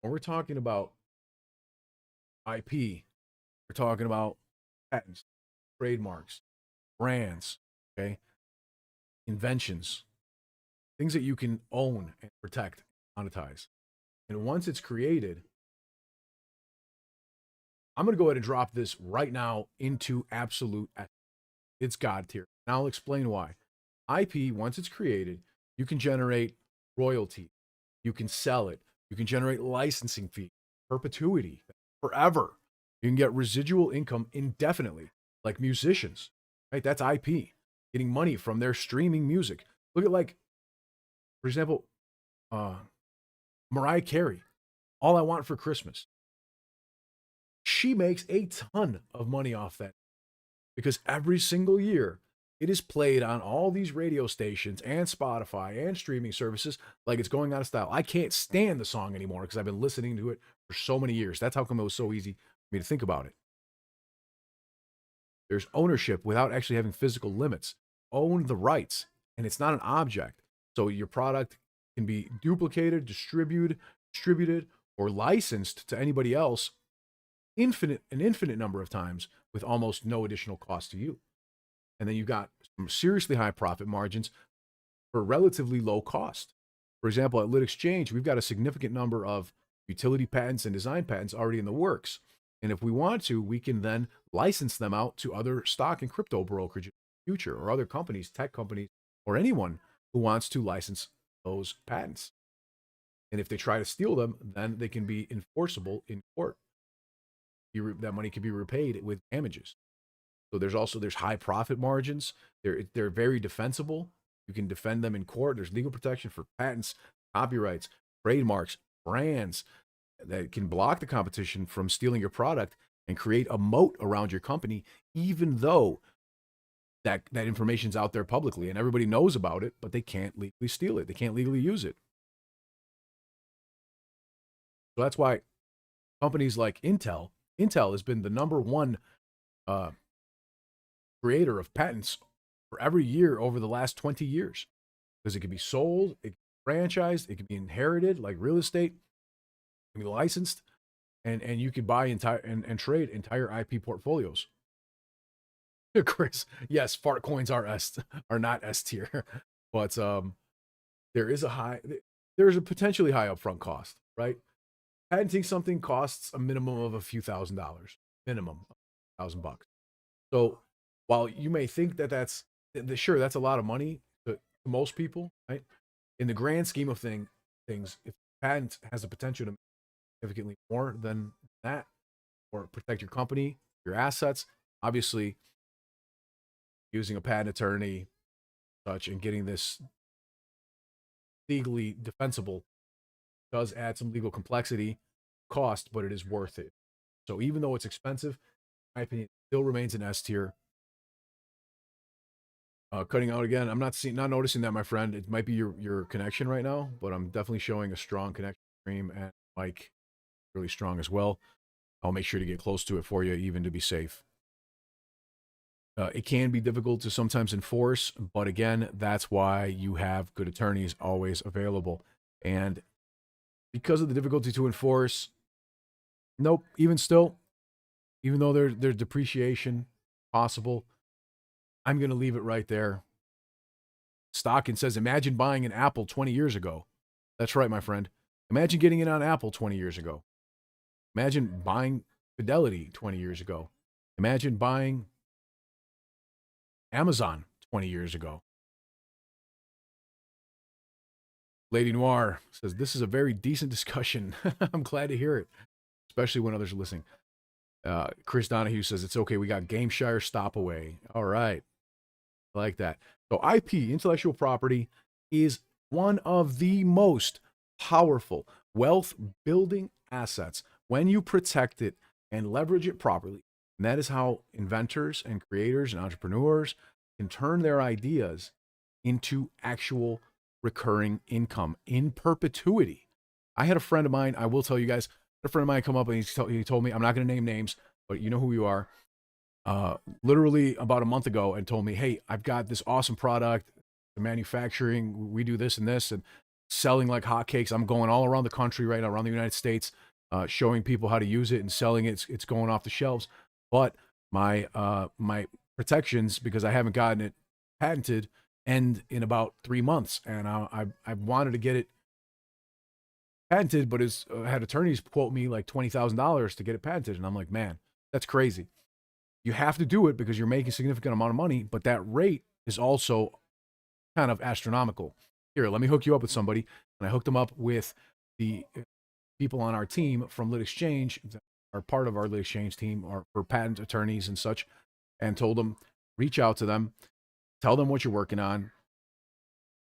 When we're talking about IP, we're talking about patents, trademarks, brands, okay, inventions, things that you can own and protect, monetize. And once it's created, I'm going to go ahead and drop this right now into absolute. It's God tier. Now I'll explain why. IP, once it's created, you can generate royalty. You can sell it. You can generate licensing fee, perpetuity, forever. You can get residual income indefinitely, like musicians, right? That's IP, getting money from their streaming music. Look at, like, for example, uh, Mariah Carey, All I Want for Christmas. She makes a ton of money off that because every single year it is played on all these radio stations and Spotify and streaming services like it's going out of style. I can't stand the song anymore because I've been listening to it for so many years. That's how come it was so easy for me to think about it. There's ownership without actually having physical limits. Own the rights, and it's not an object. So your product can be duplicated, distributed, or licensed to anybody else an infinite number of times with almost no additional cost to you. And then you've got some seriously high profit margins for relatively low cost. For example, at Lit Exchange, we've got a significant number of utility patents and design patents already in the works. And if we want to, we can then license them out to other stock and crypto brokerages in the future, or other companies, tech companies, or anyone who wants to license those patents. And if they try to steal them, then they can be enforceable in court. That money can be repaid with damages. So there's high profit margins. They're very defensible. You can defend them in court. There's legal protection for patents, copyrights, trademarks, brands that can block the competition from stealing your product and create a moat around your company, even though that information's out there publicly and everybody knows about it, but they can't legally steal it. They can't legally use it. So that's why companies like Intel has been the number one creator of patents for every year over the last 20 years, because it can be sold, it can be franchised, it can be inherited like real estate, it can be licensed, and you can buy entire and trade entire IP portfolios. Chris, yes, fart coins are not S tier, but there is there's a potentially high upfront cost, right? Patenting something costs a minimum of a few $1,000s, minimum $1,000. So while you may think that that's that's a lot of money to most people, right? In the grand scheme of things, if patent has the potential to make significantly more than that, or protect your company, your assets, obviously using a patent attorney, such, and getting this legally defensible does add some legal complexity, cost, but it is worth it. So even though it's expensive, in my opinion, it still remains an S tier. Cutting out again. I'm not noticing that, my friend. It might be your connection right now, but I'm definitely showing a strong connection stream, and mic really strong as well. I'll make sure to get close to it for you, even to be safe. It can be difficult to sometimes enforce, but again, that's why you have good attorneys always available. And because of the difficulty to enforce, nope, even still, even though there's depreciation possible, I'm going to leave it right there. Stockton says, imagine buying an Apple 20 years ago. That's right, my friend. Imagine getting it on Apple 20 years ago. Imagine buying Fidelity 20 years ago. Imagine buying Amazon 20 years ago. Lady Noir says, this is a very decent discussion. I'm glad to hear it, especially when others are listening. Chris Donahue says, it's okay. We got Gameshire stop away. All right. I like that. So IP, intellectual property, is one of the most powerful wealth building assets when you protect it and leverage it properly. And that is how inventors and creators and entrepreneurs can turn their ideas into actual recurring income in perpetuity. I had a friend of mine, I will tell you guys, a friend of mine come up and he told me, I'm not going to name names, but you know who you are, literally about a month ago, and told me, hey, I've got this awesome product, the manufacturing, we do this and selling like hotcakes. I'm going all around the country right now, around the United States, showing people how to use it and selling it. It's going off the shelves. But my protections, because I haven't gotten it patented, end in about 3 months, and I wanted to get it patented, but is had attorneys quote me like $20,000 to get it patented, and I'm like, man, that's crazy. You have to do it because you're making a significant amount of money, but that rate is also kind of astronomical. Here, let me hook you up with somebody, and I hooked them up with the people on our team from Lit Exchange that are part of our Lit Exchange team, or for patent attorneys and such, and told them reach out to them, tell them what you're working on,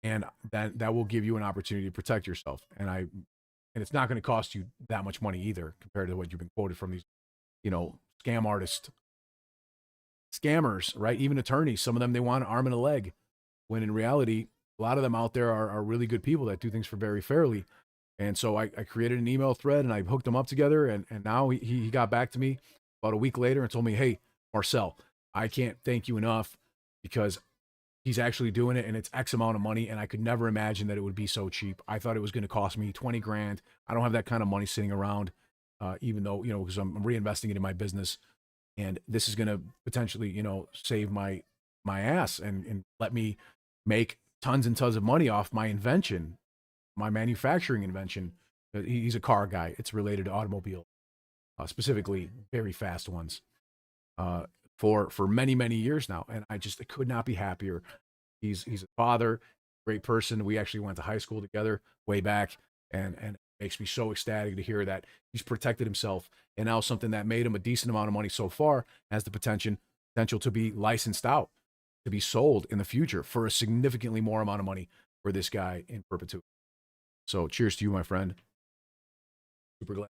and that will give you an opportunity to protect yourself. And it's not going to cost you that much money either compared to what you've been quoted from these, scam artists, scammers, right? Even attorneys, some of them, they want an arm and a leg, when in reality, a lot of them out there are really good people that do things for very fairly. And so I created an email thread and I hooked them up together. And now he got back to me about a week later and told me, hey, Marcel, I can't thank you enough, because he's actually doing it and it's X amount of money. And I could never imagine that it would be so cheap. I thought it was going to cost me 20 grand. I don't have that kind of money sitting around, even though, because I'm reinvesting it in my business. And this is going to potentially, save my ass and let me make tons and tons of money off my invention, my manufacturing invention. He's a car guy. It's related to automobile, specifically very fast ones, for many years now. And I could not be happier. He's a father, great person. We actually went to high school together way back, and it makes me so ecstatic to hear that he's protected himself, and now something that made him a decent amount of money so far has the potential to be licensed out, to be sold in the future for a significantly more amount of money for this guy in perpetuity. So cheers to you, my friend. Super glad.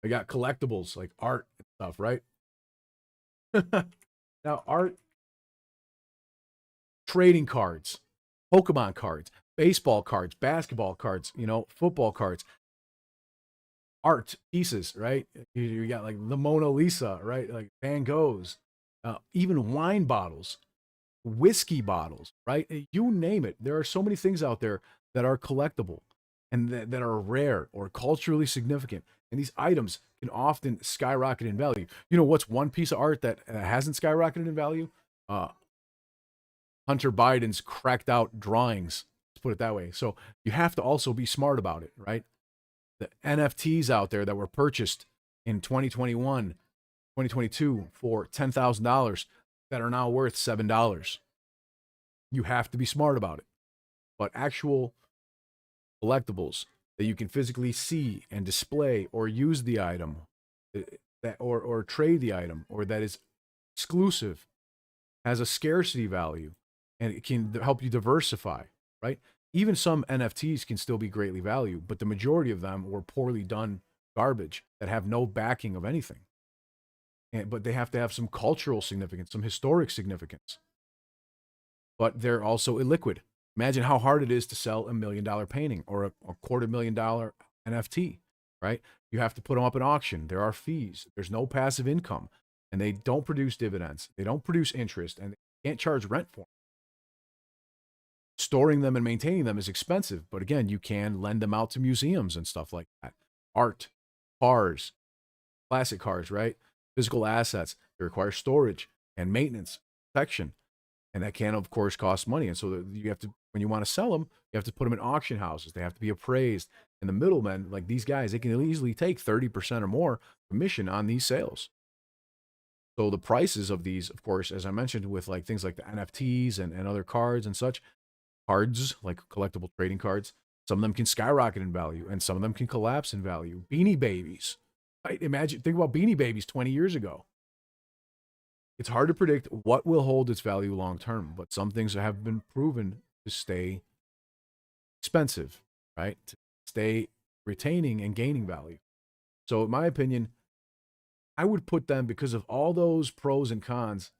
I got collectibles like art and stuff, right? Now, art, trading cards, Pokemon cards, baseball cards, basketball cards, football cards, art pieces, right? You got like the Mona Lisa, right? Like Van Goghs, even wine bottles, whiskey bottles, right? You name it. There are so many things out there that are collectible and that are rare or culturally significant. And these items can often skyrocket in value. You know what's one piece of art that hasn't skyrocketed in value? Uh, Hunter Biden's cracked out drawings. Let's put it that way. So you have to also be smart about it, right? The NFTs out there that were purchased in 2021, 2022 for $10,000 that are now worth $7. You have to be smart about it. But actual collectibles that you can physically see and display or use the item, or trade the item, or that is exclusive, has a scarcity value, and it can help you diversify, right? Even some NFTs can still be greatly valued, but the majority of them were poorly done garbage that have no backing of anything. But they have to have some cultural significance, some historic significance. But they're also illiquid. Imagine how hard it is to sell $1 million painting or a $250,000 NFT, right? You have to put them up in auction. There are fees. There's no passive income, and they don't produce dividends. They don't produce interest, and they can't charge rent for them. Storing them and maintaining them is expensive, but again, you can lend them out to museums and stuff like that. Art, cars, classic cars, right? Physical assets, they require storage and maintenance, protection, and that can, of course, cost money. And so you have to, when you want to sell them, you have to put them in auction houses. They have to be appraised. And the middlemen, like these guys, they can easily take 30% or more commission on these sales. So the prices of these, of course, as I mentioned, with like things like the NFTs and other cards and such, cards like collectible trading cards, some of them can skyrocket in value and some of them can collapse in value. Beanie Babies, right? Think about Beanie Babies 20 years ago. It's hard to predict what will hold its value long term, but some things have been proven to stay expensive, right? To stay retaining and gaining value. So, in my opinion, I would put them, because of all those pros and cons,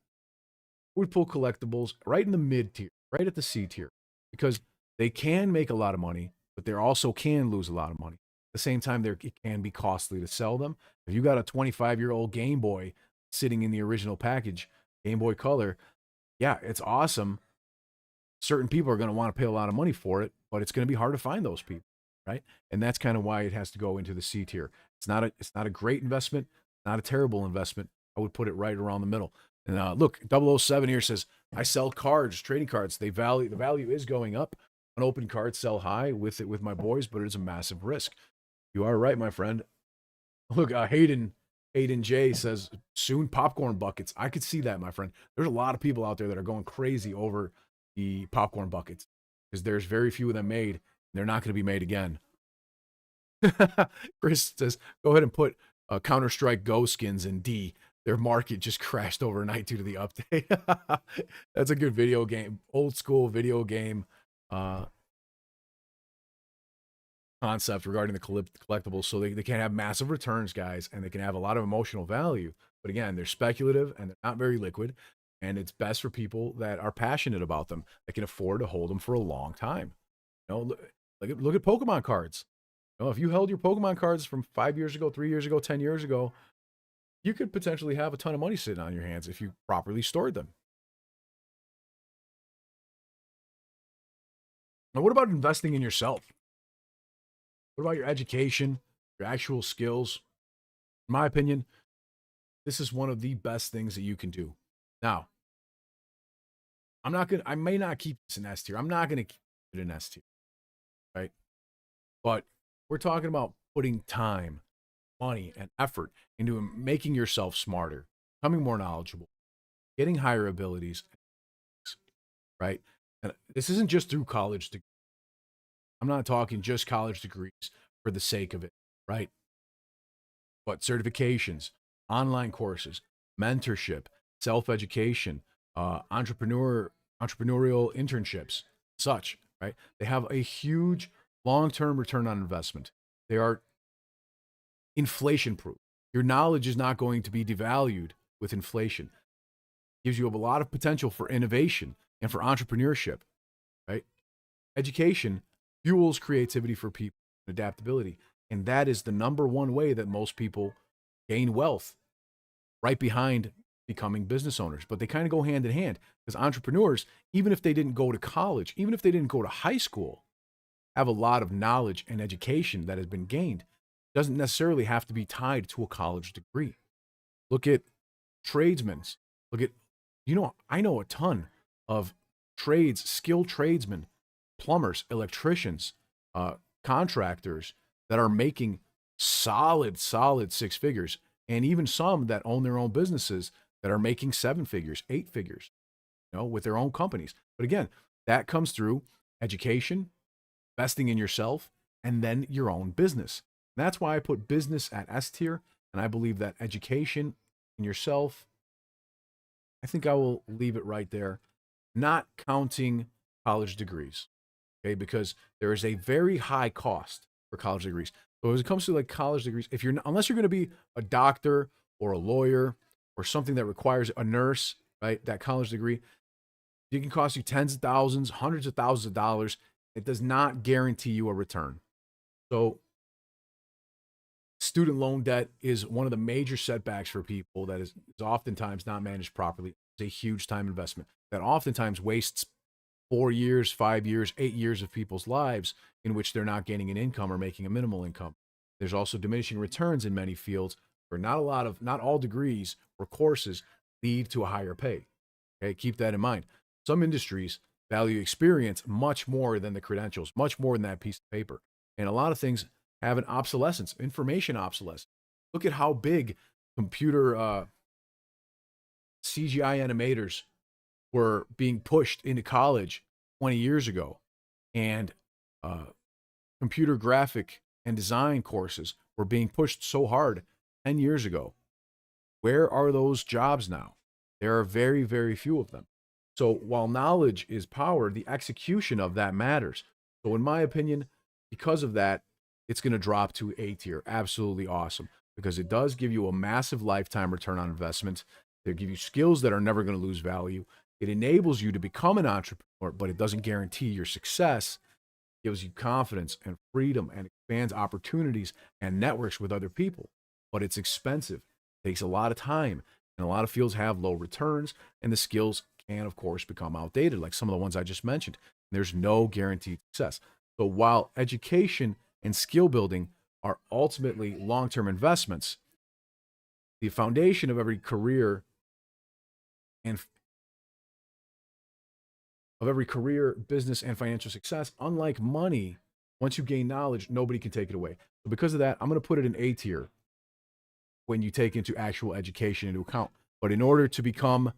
I would put collectibles right in the mid tier, right at the C tier, because they can make a lot of money, but they also can lose a lot of money. At the same time, it can be costly to sell them. If you got a 25-year-old Game Boy sitting in the original package, Game Boy Color, yeah, it's awesome. Certain people are going to want to pay a lot of money for it, but it's going to be hard to find those people, right? And that's kind of why it has to go into the C tier. It's not a great investment, not a terrible investment. I would put it right around the middle. And look, 007 here says, I sell cards, trading cards. The value is going up. Unopened cards sell high with my boys, but it's a massive risk. You are right, my friend. Look, Hayden J says, soon popcorn buckets. I could see that, my friend. There's a lot of people out there that are going crazy over the popcorn buckets because there's very few of them made. And they're not going to be made again. Chris says, go ahead and put Counter-Strike Go skins in D. Their market just crashed overnight due to the update. That's a good video game, old school video game concept regarding the collectibles. So they can have massive returns, guys, and they can have a lot of emotional value. But again, they're speculative and they're not very liquid. And it's best for people that are passionate about them, that can afford to hold them for a long time. You know, look at Pokemon cards. You know, if you held your Pokemon cards from 5 years ago, 3 years ago, 10 years ago, you could potentially have a ton of money sitting on your hands if you properly stored them. Now, what about investing in yourself? What about your education, your actual skills? In my opinion, this is one of the best things that you can do. Now, I may not keep this in S tier. I'm not going to keep it in S tier, right? But we're talking about putting time, money, and effort into making yourself smarter, becoming more knowledgeable, getting higher abilities, right? And this isn't just through college degrees. I'm not talking just college degrees for the sake of it, right? But certifications, online courses, mentorship, self-education, entrepreneurial internships, such, right? They have a huge long-term return on investment. They are inflation proof. Your knowledge is not going to be devalued with inflation. It gives you a lot of potential for innovation and for entrepreneurship, right? Education fuels creativity for people and adaptability. And that is the number one way that most people gain wealth, right behind becoming business owners. But they kind of go hand in hand because entrepreneurs, even if they didn't go to college, even if they didn't go to high school, have a lot of knowledge and education that has been gained. It doesn't necessarily have to be tied to a college degree. Look at tradesmen. Look at, I know a ton of skilled tradesmen, plumbers, electricians, contractors that are making solid six figures, and even some that own their own businesses that are making 7 figures, 8 figures, with their own companies. But again, that comes through education, investing in yourself, and then your own business. And that's why I put business at S tier, and I believe that education in yourself, I think I will leave it right there, not counting college degrees, okay? Because there is a very high cost for college degrees. So when it comes to like college degrees, unless you're going to be a doctor or a lawyer or something that requires a nurse, right? That college degree, it can cost you tens of thousands, hundreds of thousands of dollars. It does not guarantee you a return. So student loan debt is one of the major setbacks for people that is oftentimes not managed properly. It's a huge time investment that oftentimes wastes 4 years, 5 years, 8 years of people's lives in which they're not gaining an income or making a minimal income. There's also diminishing returns in many fields where not all degrees or courses lead to a higher pay. Okay, keep that in mind. Some industries value experience much more than the credentials, much more than that piece of paper. And a lot of things have an obsolescence, information obsolescence. Look at how big computer CGI animators were being pushed into college 20 years ago. And computer graphic and design courses were being pushed so hard 10 years ago. Where are those jobs now? There are very, very few of them. So while knowledge is power, the execution of that matters. So in my opinion, because of that, it's going to drop to A tier. Absolutely awesome. because it does give you a massive lifetime return on investment. They give you skills that are never going to lose value. It enables you to become an entrepreneur, but it doesn't guarantee your success. It gives you confidence and freedom and expands opportunities and networks with other people. But it's expensive. It takes a lot of time. And a lot of fields have low returns, and the skills can, of course, become outdated, like some of the ones I just mentioned. There's no guaranteed success. So while education and skill building are ultimately long-term investments, the foundation of every career and business, and financial success, unlike money, once you gain knowledge, nobody can take it away. So because of that, I'm going to put it in A tier when you take into actual education into account. But in order to become,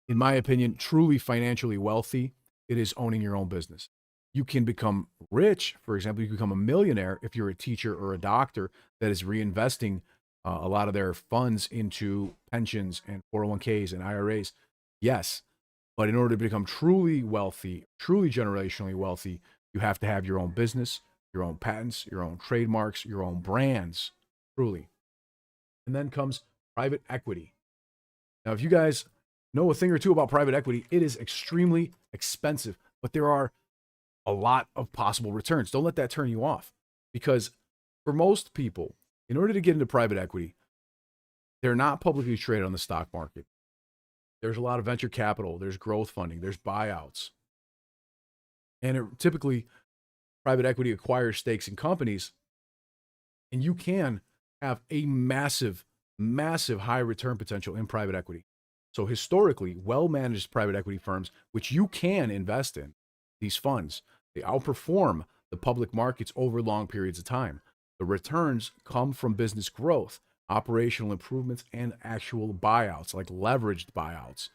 in my opinion, truly financially wealthy, it is owning your own business. You can become rich. For example, you can become a millionaire if you're a teacher or a doctor that is reinvesting a lot of their funds into pensions and 401ks and IRAs. Yes. But in order to become truly wealthy, truly generationally wealthy, you have to have your own business, your own patents, your own trademarks, your own brands, truly. And then comes private equity. Now, if you guys know a thing or two about private equity, it is extremely expensive, but there are a lot of possible returns. Don't let that turn you off, because for most people, in order to get into private equity, they're not publicly traded on the stock market. There's a lot of venture capital, there's growth funding, there's buyouts. And typically, private equity acquires stakes in companies, and you can have a massive, massive high return potential in private equity. So historically, well-managed private equity firms, which you can invest in, these funds, they outperform the public markets over long periods of time. The returns come from business growth, operational improvements, and actual buyouts, like leveraged buyouts.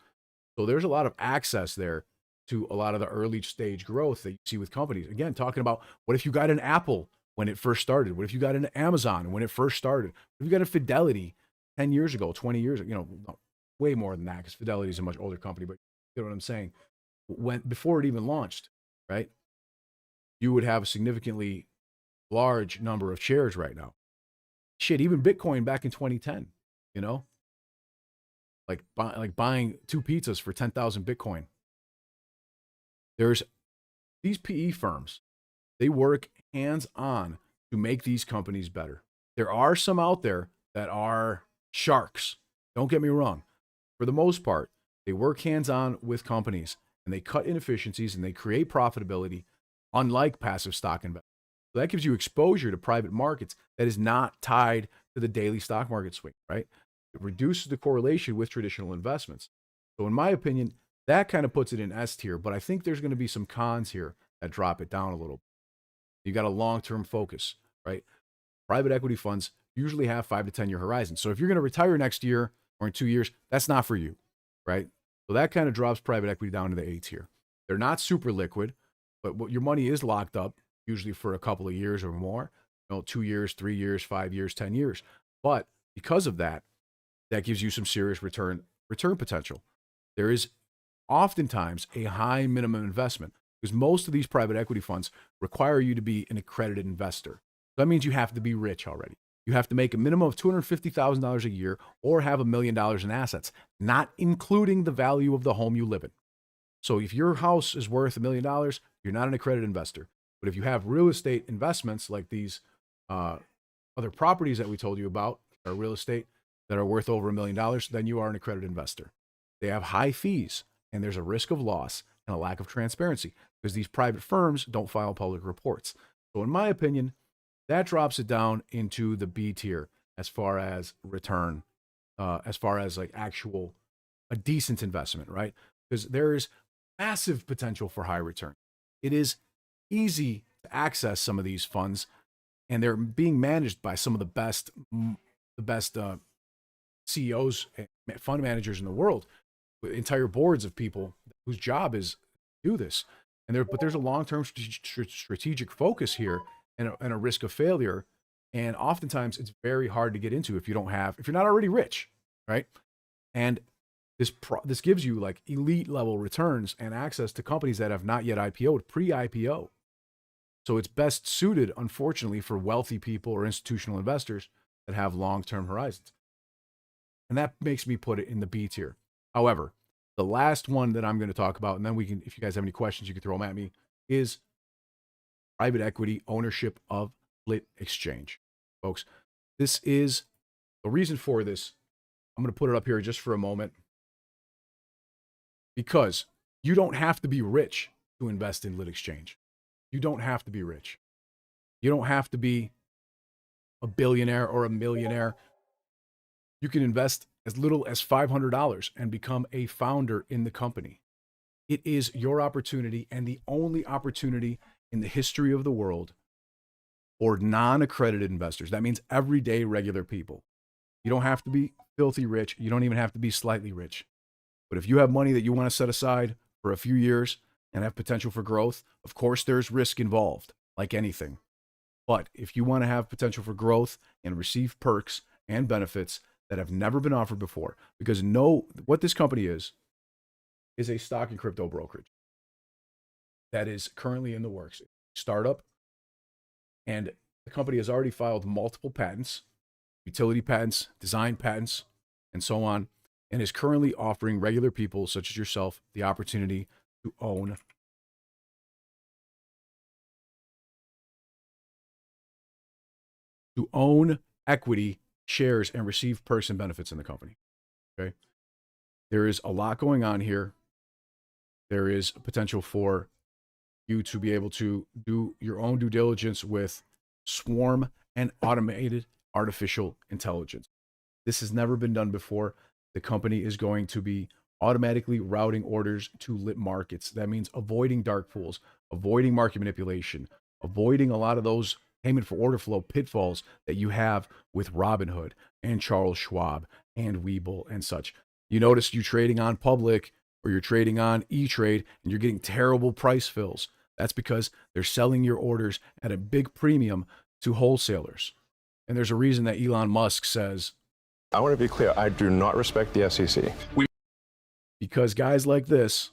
So there's a lot of access there to a lot of the early stage growth that you see with companies. Again, talking about what if you got an Apple when it first started? What if you got an Amazon when it first started? What if you got a Fidelity 10 years ago, 20 years ago, way more than that, because Fidelity is a much older company, but you know what I'm saying? Before it even launched, right? You would have a significantly large number of shares right now. Shit, even Bitcoin back in 2010, you know, like buying 2 pizzas for 10,000 Bitcoin. There's these PE firms, they work hands on to make these companies better. There are some out there that are sharks. Don't get me wrong. For the most part, they work hands on with companies, and they cut inefficiencies and they create profitability, unlike passive stock investment. So that gives you exposure to private markets that is not tied to the daily stock market swing, right? It reduces the correlation with traditional investments. So in my opinion, that kind of puts it in S tier, but I think there's going to be some cons here that drop it down a little. You got a long-term focus, right? Private equity funds usually have 5 to 10 year horizons. So if you're going to retire next year or in 2 years, that's not for you, right? So that kind of drops private equity down to the A tier. They're not super liquid, but your money is locked up usually for a couple of years or more, 2 years, 3 years, 5 years, 10 years. But because of that, that gives you some serious return potential. There is oftentimes a high minimum investment, because most of these private equity funds require you to be an accredited investor. That means you have to be rich already. You have to make a minimum of $250,000 a year or have $1 million in assets, not including the value of the home you live in. So if your house is worth $1 million, you're not an accredited investor. But if you have real estate investments like these other properties that we told you about, or real estate that are worth over $1 million, then you are an accredited investor. They have high fees, and there's a risk of loss and a lack of transparency because these private firms don't file public reports. So in my opinion, that drops it down into the B tier as far as return, as far as like actual, a decent investment, right? Because there is massive potential for high return. It is easy to access some of these funds, and they're being managed by some of the best CEOs and fund managers in the world, with entire boards of people whose job is to do this. But there's a long-term strategic focus here, and a risk of failure. And oftentimes it's very hard to get into if you're not already rich, right? And this gives you like elite level returns and access to companies that have not yet IPO'd, pre-IPO. So it's best suited, unfortunately, for wealthy people or institutional investors that have long-term horizons. And that makes me put it in the B tier. However, the last one that I'm going to talk about, and then we can, if you guys have any questions, you can throw them at me, is private equity ownership of lit exchange. Folks, this is the reason for this. I'm going to put it up here just for a moment because you don't have to be rich to invest in lit exchange. You don't have to be rich. You don't have to be a billionaire or a millionaire. You can invest as little as $500 and become a founder in the company. It is your opportunity and the only opportunity in the history of the world for non-accredited investors. That means everyday regular people. You don't have to be filthy rich. You don't even have to be slightly rich. But if you have money that you want to set aside for a few years and have potential for growth, of course, there's risk involved, like anything. But if you want to have potential for growth and receive perks and benefits that have never been offered before, because what this company is a stock and crypto brokerage that is currently in the works. Startup, and the company has already filed multiple patents, utility patents, design patents, and so on, and is currently offering regular people such as yourself the opportunity to own equity shares and receive perks and benefits in the company. Okay. There is a lot going on here. There is potential for you to be able to do your own due diligence with swarm and automated artificial intelligence. This has never been done before. The company is going to be automatically routing orders to lit markets. That means avoiding dark pools, avoiding market manipulation, avoiding a lot of those payment for order flow pitfalls that you have with Robinhood and Charles Schwab and Webull and such. You notice you're trading on Public or you're trading on E-Trade and you're getting terrible price fills. That's because they're selling your orders at a big premium to wholesalers. And there's a reason that Elon Musk says, I want to be clear, I do not respect the SEC. Because guys like this,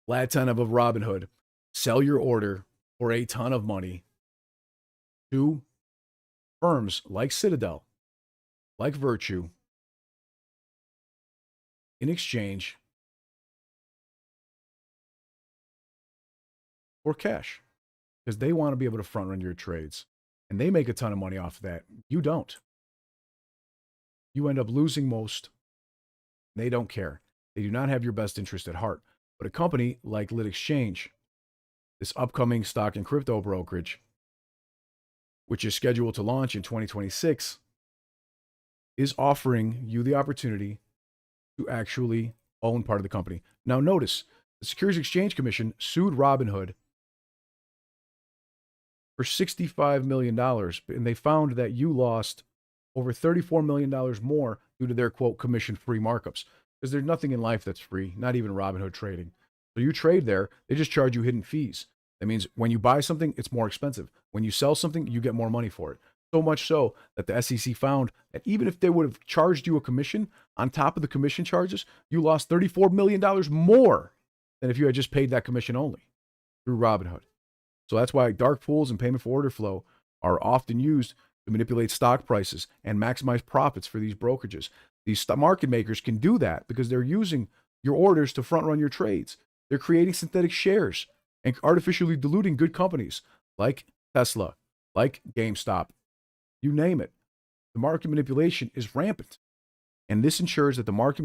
Vlad Tenev of Robinhood, sell your order for a ton of money to firms like Citadel, like Virtue, in exchange for cash, because they want to be able to front run your trades, and they make a ton of money off of that. You don't. You end up losing most. They don't care. They do not have your best interest at heart. But a company like Lit Exchange, this upcoming stock and crypto brokerage, which is scheduled to launch in 2026, is offering you the opportunity to actually own part of the company. Now, notice the Securities Exchange Commission sued Robinhood for $65 million, and they found that you lost over $34 million more due to their, quote, commission-free markups. Because there's nothing in life that's free, not even Robinhood trading. So you trade there, they just charge you hidden fees. That means when you buy something, it's more expensive. When you sell something, you get more money for it. So much so that the SEC found that even if they would have charged you a commission on top of the commission charges, you lost $34 million more than if you had just paid that commission only through Robinhood. So that's why dark pools and payment for order flow are often used to manipulate stock prices and maximize profits for these brokerages. These market makers can do that because they're using your orders to front run your trades. They're creating synthetic shares and artificially diluting good companies like Tesla, like GameStop, you name it. The market manipulation is rampant. And this ensures that the market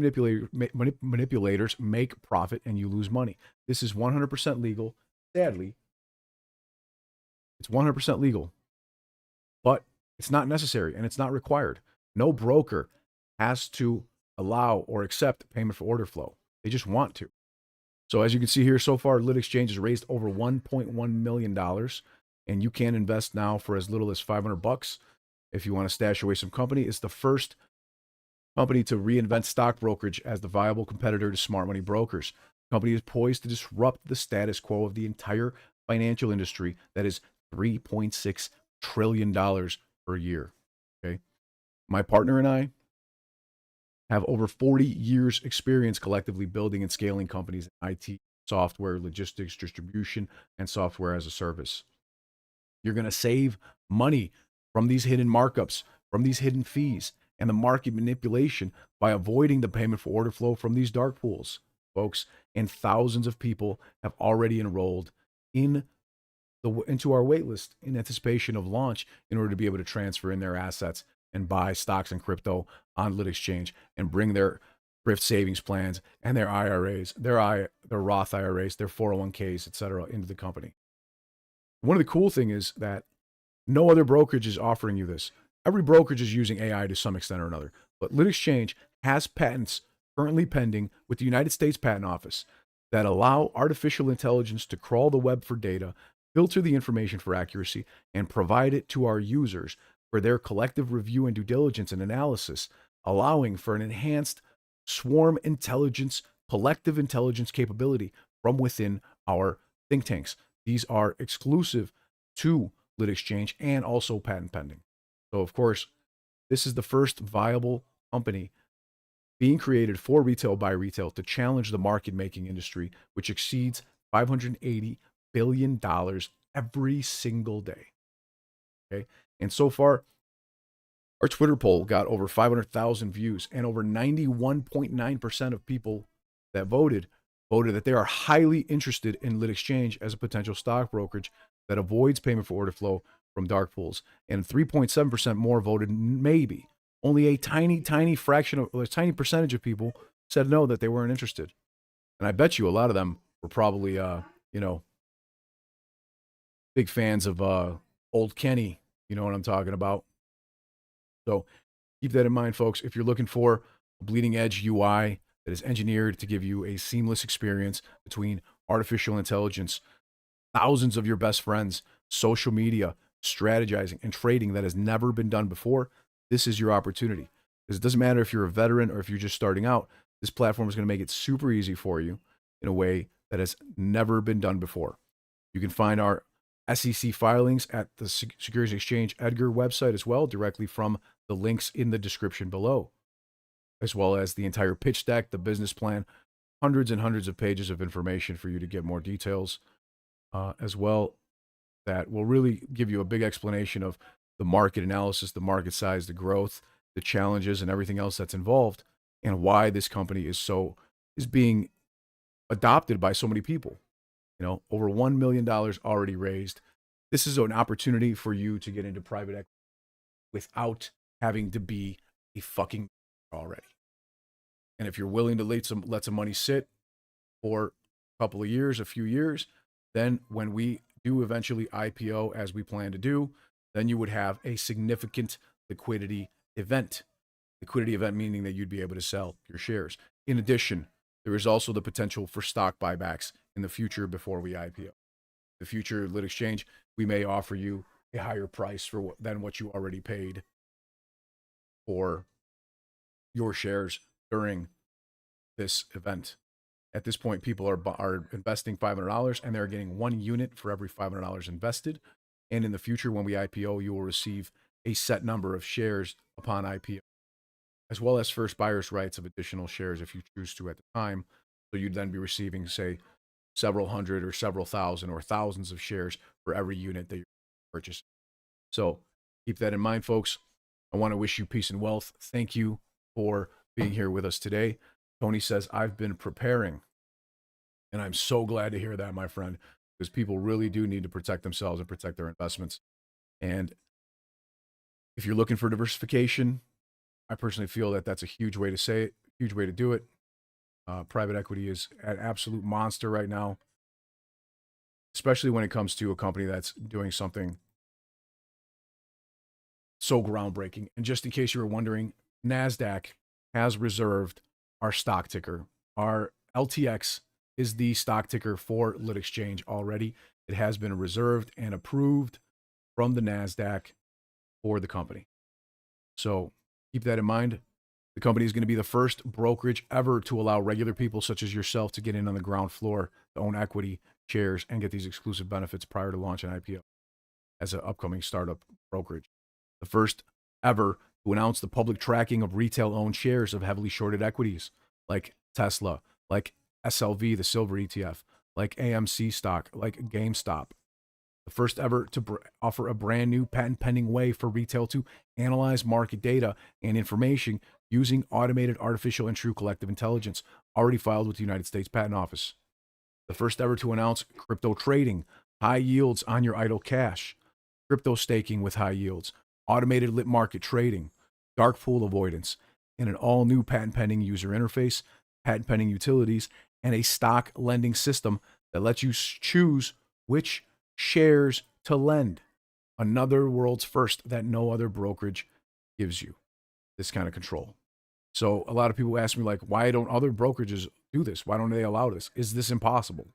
manipulators make profit and you lose money. This is 100% legal. Sadly, it's 100% legal, but it's not necessary and it's not required. No broker has to allow or accept payment for order flow. They just want to. So as you can see here, so far, Lit Exchange has raised over $1.1 million, and you can invest now for as little as $500 if you want to stash away some company. It's the first company to reinvent stock brokerage as the viable competitor to smart money brokers. The company is poised to disrupt the status quo of the entire financial industry that is $3.6 trillion per year. Okay. My partner and I have over 40 years experience collectively building and scaling companies in IT, software, logistics, distribution, and software as a service. You're going to save money from these hidden markups from these hidden fees and the market manipulation by avoiding the payment for order flow from these dark pools, folks. And thousands of people have already enrolled in into our waitlist in anticipation of launch in order to be able to transfer in their assets and buy stocks and crypto on Lit Exchange and bring their thrift savings plans and their IRAs, their Roth IRAs, their 401ks, etc., into the company. One of the cool things is that no other brokerage is offering you this. Every brokerage is using AI to some extent or another, but Lit Exchange has patents currently pending with the United States Patent Office that allow artificial intelligence to crawl the web for data, filter the information for accuracy, and provide it to our users for their collective review and due diligence and analysis, allowing for an enhanced swarm intelligence, collective intelligence capability from within our think tanks. These are exclusive to Lit Exchange and also patent pending. So, of course, this is the first viable company being created for retail by retail to challenge the market making industry, which exceeds $580 billion every single day. Okay. And so far, our Twitter poll got over 500,000 views, and over 91.9% of people that voted that they are highly interested in Lit Exchange as a potential stock brokerage that avoids payment for order flow from dark pools. And 3.7% more voted maybe. Only a tiny percentage of people said no, that they weren't interested. And I bet you a lot of them were probably, big fans of old Kenny. You know what I'm talking about? So keep that in mind, folks. If you're looking for a bleeding edge UI that is engineered to give you a seamless experience between artificial intelligence, thousands of your best friends, social media, strategizing, and trading that has never been done before, this is your opportunity. Because it doesn't matter if you're a veteran or if you're just starting out, this platform is going to make it super easy for you in a way that has never been done before. You can find our SEC filings at the Securities Exchange EDGAR website as well, directly from the links in the description below, as well as the entire pitch deck, the business plan, hundreds and hundreds of pages of information for you to get more details as well, that will really give you a big explanation of the market analysis, the market size, the growth, the challenges, and everything else that's involved, and why this company is being adopted by so many people. You know, over $1 million already raised. This is an opportunity for you to get into private equity without having to be a fucking already. And if you're willing to let some money sit for a couple of years, a few years, then when we do eventually IPO, as we plan to do, then you would have a significant liquidity event. Liquidity event meaning that you'd be able to sell your shares. In addition, there is also the potential for stock buybacks in the future before we IPO. The future Lit Exchange, we may offer you a higher price than what you already paid for your shares during this event. At this point, people are investing $500 and they're getting 1 unit for every $500 invested. And in the future, when we IPO, you will receive a set number of shares upon IPO, as well as first buyer's rights of additional shares if you choose to at the time. So you'd then be receiving, say, several hundred or several thousand or thousands of shares for every unit that you're purchasing. So keep that in mind, folks. I want to wish you peace and wealth. Thank you for being here with us today. Tony says, I've been preparing. And I'm so glad to hear that, my friend, because people really do need to protect themselves and protect their investments. And if you're looking for diversification, I personally feel that that's a huge way to say it, huge way to do it. Private equity is an absolute monster right now, especially when it comes to a company that's doing something so groundbreaking. And just in case you were wondering, NASDAQ has reserved our stock ticker. Our LTX is the stock ticker for Lit Exchange already. It has been reserved and approved from the NASDAQ for the company. So keep that in mind. The company is going to be the first brokerage ever to allow regular people such as yourself to get in on the ground floor, to own equity shares, and get these exclusive benefits prior to launch an IPO as an upcoming startup brokerage. The first ever to announce the public tracking of retail-owned shares of heavily shorted equities like Tesla, like SLV, the silver ETF, like AMC stock, like GameStop. The first ever to offer a brand new patent pending way for retail to analyze market data and information using automated artificial and true collective intelligence, already filed with the United States Patent Office. The first ever to announce crypto trading, high yields on your idle cash, crypto staking with high yields, automated lit market trading, dark pool avoidance, and an all new patent pending user interface, patent pending utilities, and a stock lending system that lets you choose which shares to lend. Another world's first that no other brokerage gives you this kind of control. So a lot of people ask me, like, why don't other brokerages do this? Why don't they allow this? Is this impossible?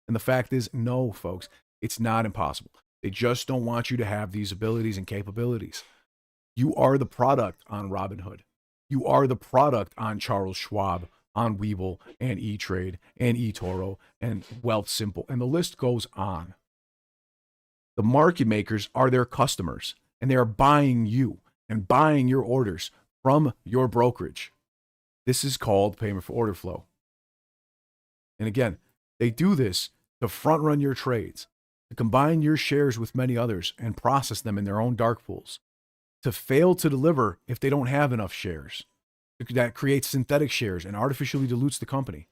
And the fact is, no, folks, it's not impossible. They just don't want you to have these abilities and capabilities. You are the product on Robinhood. You are the product on Charles Schwab, on Webull, and E-Trade, and eToro, and Wealthsimple, and the list goes on. The market makers are their customers, and they are buying you and buying your orders from your brokerage. This is called payment for order flow. And again, they do this to front run your trades, to combine your shares with many others and process them in their own dark pools, to fail to deliver if they don't have enough shares. That creates synthetic shares and artificially dilutes the company.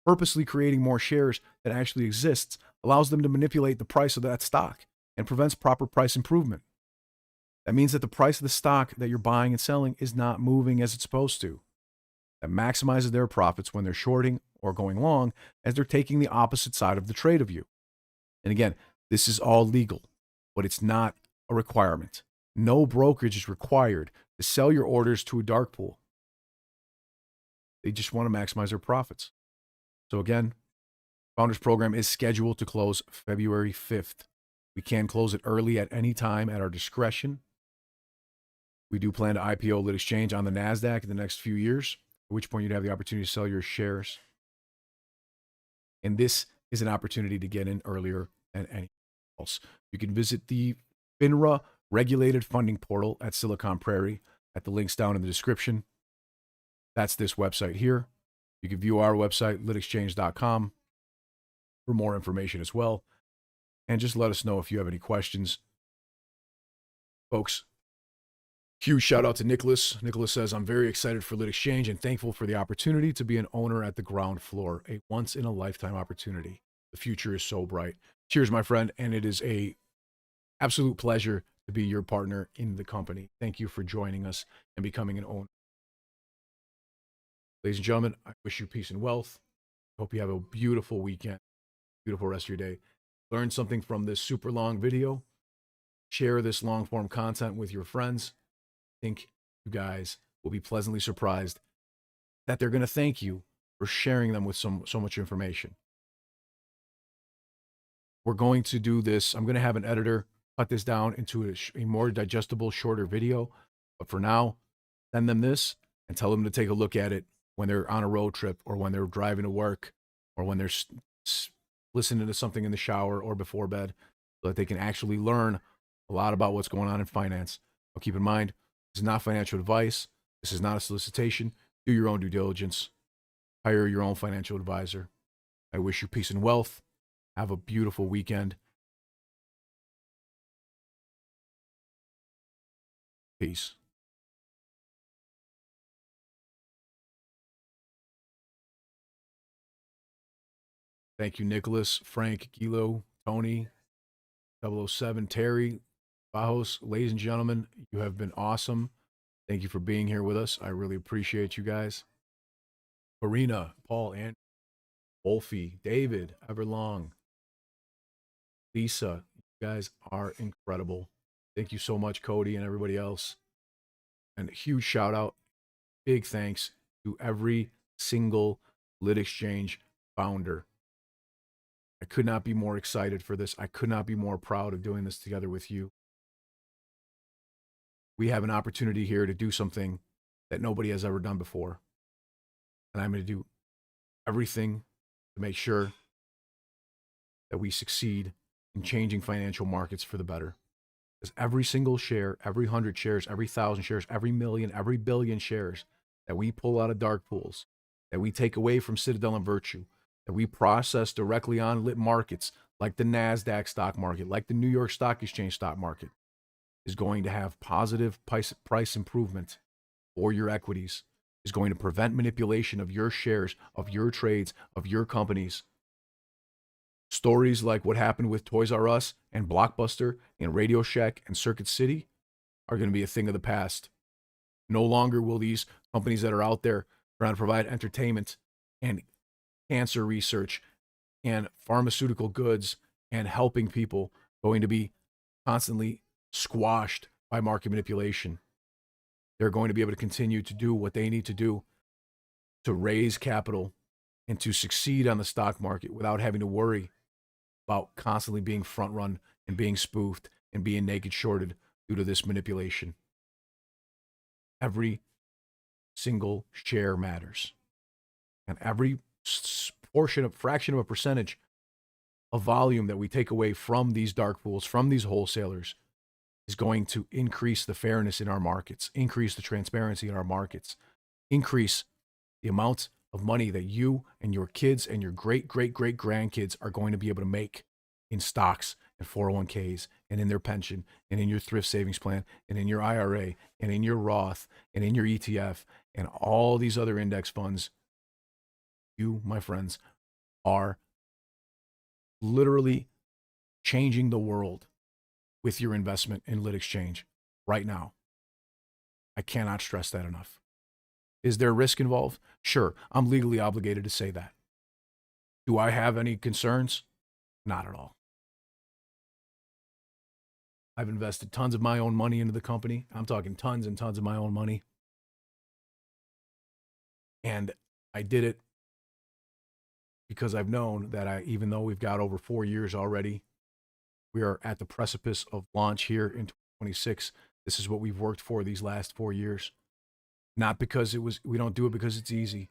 Purposely creating more shares that actually exists allows them to manipulate the price of that stock and prevents proper price improvement. That means that the price of the stock that you're buying and selling is not moving as it's supposed to. That maximizes their profits when they're shorting or going long, as they're taking the opposite side of the trade of you. And again, this is all legal, but it's not a requirement. No brokerage is required to sell your orders to a dark pool. They just want to maximize their profits. So again, Founders Program is scheduled to close February 5th. We can close it early at any time at our discretion. We do plan to IPO Lit Exchange on the NASDAQ in the next few years, at which point you'd have the opportunity to sell your shares. And this is an opportunity to get in earlier than anything else. You can visit the FINRA regulated funding portal at Silicon Prairie at the links down in the description. That's this website here. You can view our website, litexchange.com, for more information as well. And just let us know if you have any questions. Folks, huge shout out to Nicholas. Nicholas says, I'm very excited for Lit Exchange and thankful for the opportunity to be an owner at the ground floor. A once in a lifetime opportunity. The future is so bright. Cheers, my friend. And it is a absolute pleasure to be your partner in the company. Thank you for joining us and becoming an owner. Ladies and gentlemen, I wish you peace and wealth. Hope you have a beautiful weekend, beautiful rest of your day. Learn something from this super long video. Share this long form content with your friends. I think you guys will be pleasantly surprised that they're going to thank you for sharing them with so much information. We're going to do this. I'm going to have an editor cut this down into a more digestible, shorter video. But for now, send them this and tell them to take a look at it when they're on a road trip or when they're driving to work or when they're listening to something in the shower or before bed, so that they can actually learn a lot about what's going on in finance. But keep in mind, this is not financial advice. This is not a solicitation. Do your own due diligence. Hire your own financial advisor. I wish you peace and wealth. Have a beautiful weekend. Peace. Thank you, Nicholas, Frank, Gilo, Tony, 007, Terry, Bajos. Ladies and gentlemen, you have been awesome. Thank you for being here with us. I really appreciate you guys. Karina, Paul, and Wolfie, David, Everlong, Lisa, you guys are incredible. Thank you so much, Cody, and everybody else. And a huge shout out, big thanks to every single Lit Exchange founder. I could not be more excited for this. I could not be more proud of doing this together with you. We have an opportunity here to do something that nobody has ever done before. And I'm going to do everything to make sure that we succeed in changing financial markets for the better. Because every single share, every 100 shares, every 1,000 shares, every million, every billion shares that we pull out of dark pools, that we take away from Citadel and Virtue, that we process directly on lit markets like the NASDAQ stock market, like the New York Stock Exchange stock market, is going to have positive price improvement for your equities, is going to prevent manipulation of your shares, of your trades, of your companies. Stories like what happened with Toys R Us and Blockbuster and Radio Shack and Circuit City are going to be a thing of the past. No longer will these companies that are out there trying to provide entertainment and cancer research and pharmaceutical goods and helping people going to be constantly squashed by market manipulation. They're going to be able to continue to do what they need to do to raise capital and to succeed on the stock market without having to worry about constantly being front run and being spoofed and being naked shorted due to this manipulation. Every single share matters. And every fraction of a percentage of volume that we take away from these dark pools, from these wholesalers, is going to increase the fairness in our markets, increase the transparency in our markets, increase the amount of money that you and your kids and your great-great-great-grandkids are going to be able to make in stocks and 401ks and in their pension and in your thrift savings plan and in your IRA and in your Roth and in your ETF and all these other index funds. You, my friends, are literally changing the world with your investment in Lit Exchange right now. I cannot stress that enough. Is there risk involved? Sure, I'm legally obligated to say that. Do I have any concerns? Not at all. I've invested tons of my own money into the company. I'm talking tons and tons of my own money. And I did it because I've known that even though we've got over 4 years already, we are at the precipice of launch here in 2026. This is what we've worked for these last 4 years. Not because we don't do it because it's easy,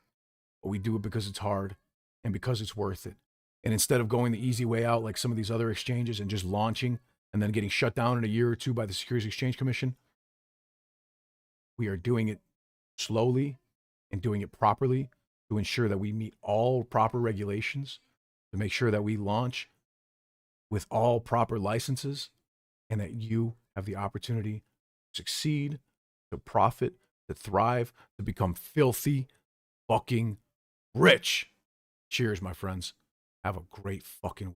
but we do it because it's hard and because it's worth it. And instead of going the easy way out like some of these other exchanges and just launching and then getting shut down in a year or two by the Securities Exchange Commission, we are doing it slowly and doing it properly to ensure that we meet all proper regulations, to make sure that we launch with all proper licenses, and that you have the opportunity to succeed, to profit, to thrive, to become filthy fucking rich. Cheers, my friends. Have a great fucking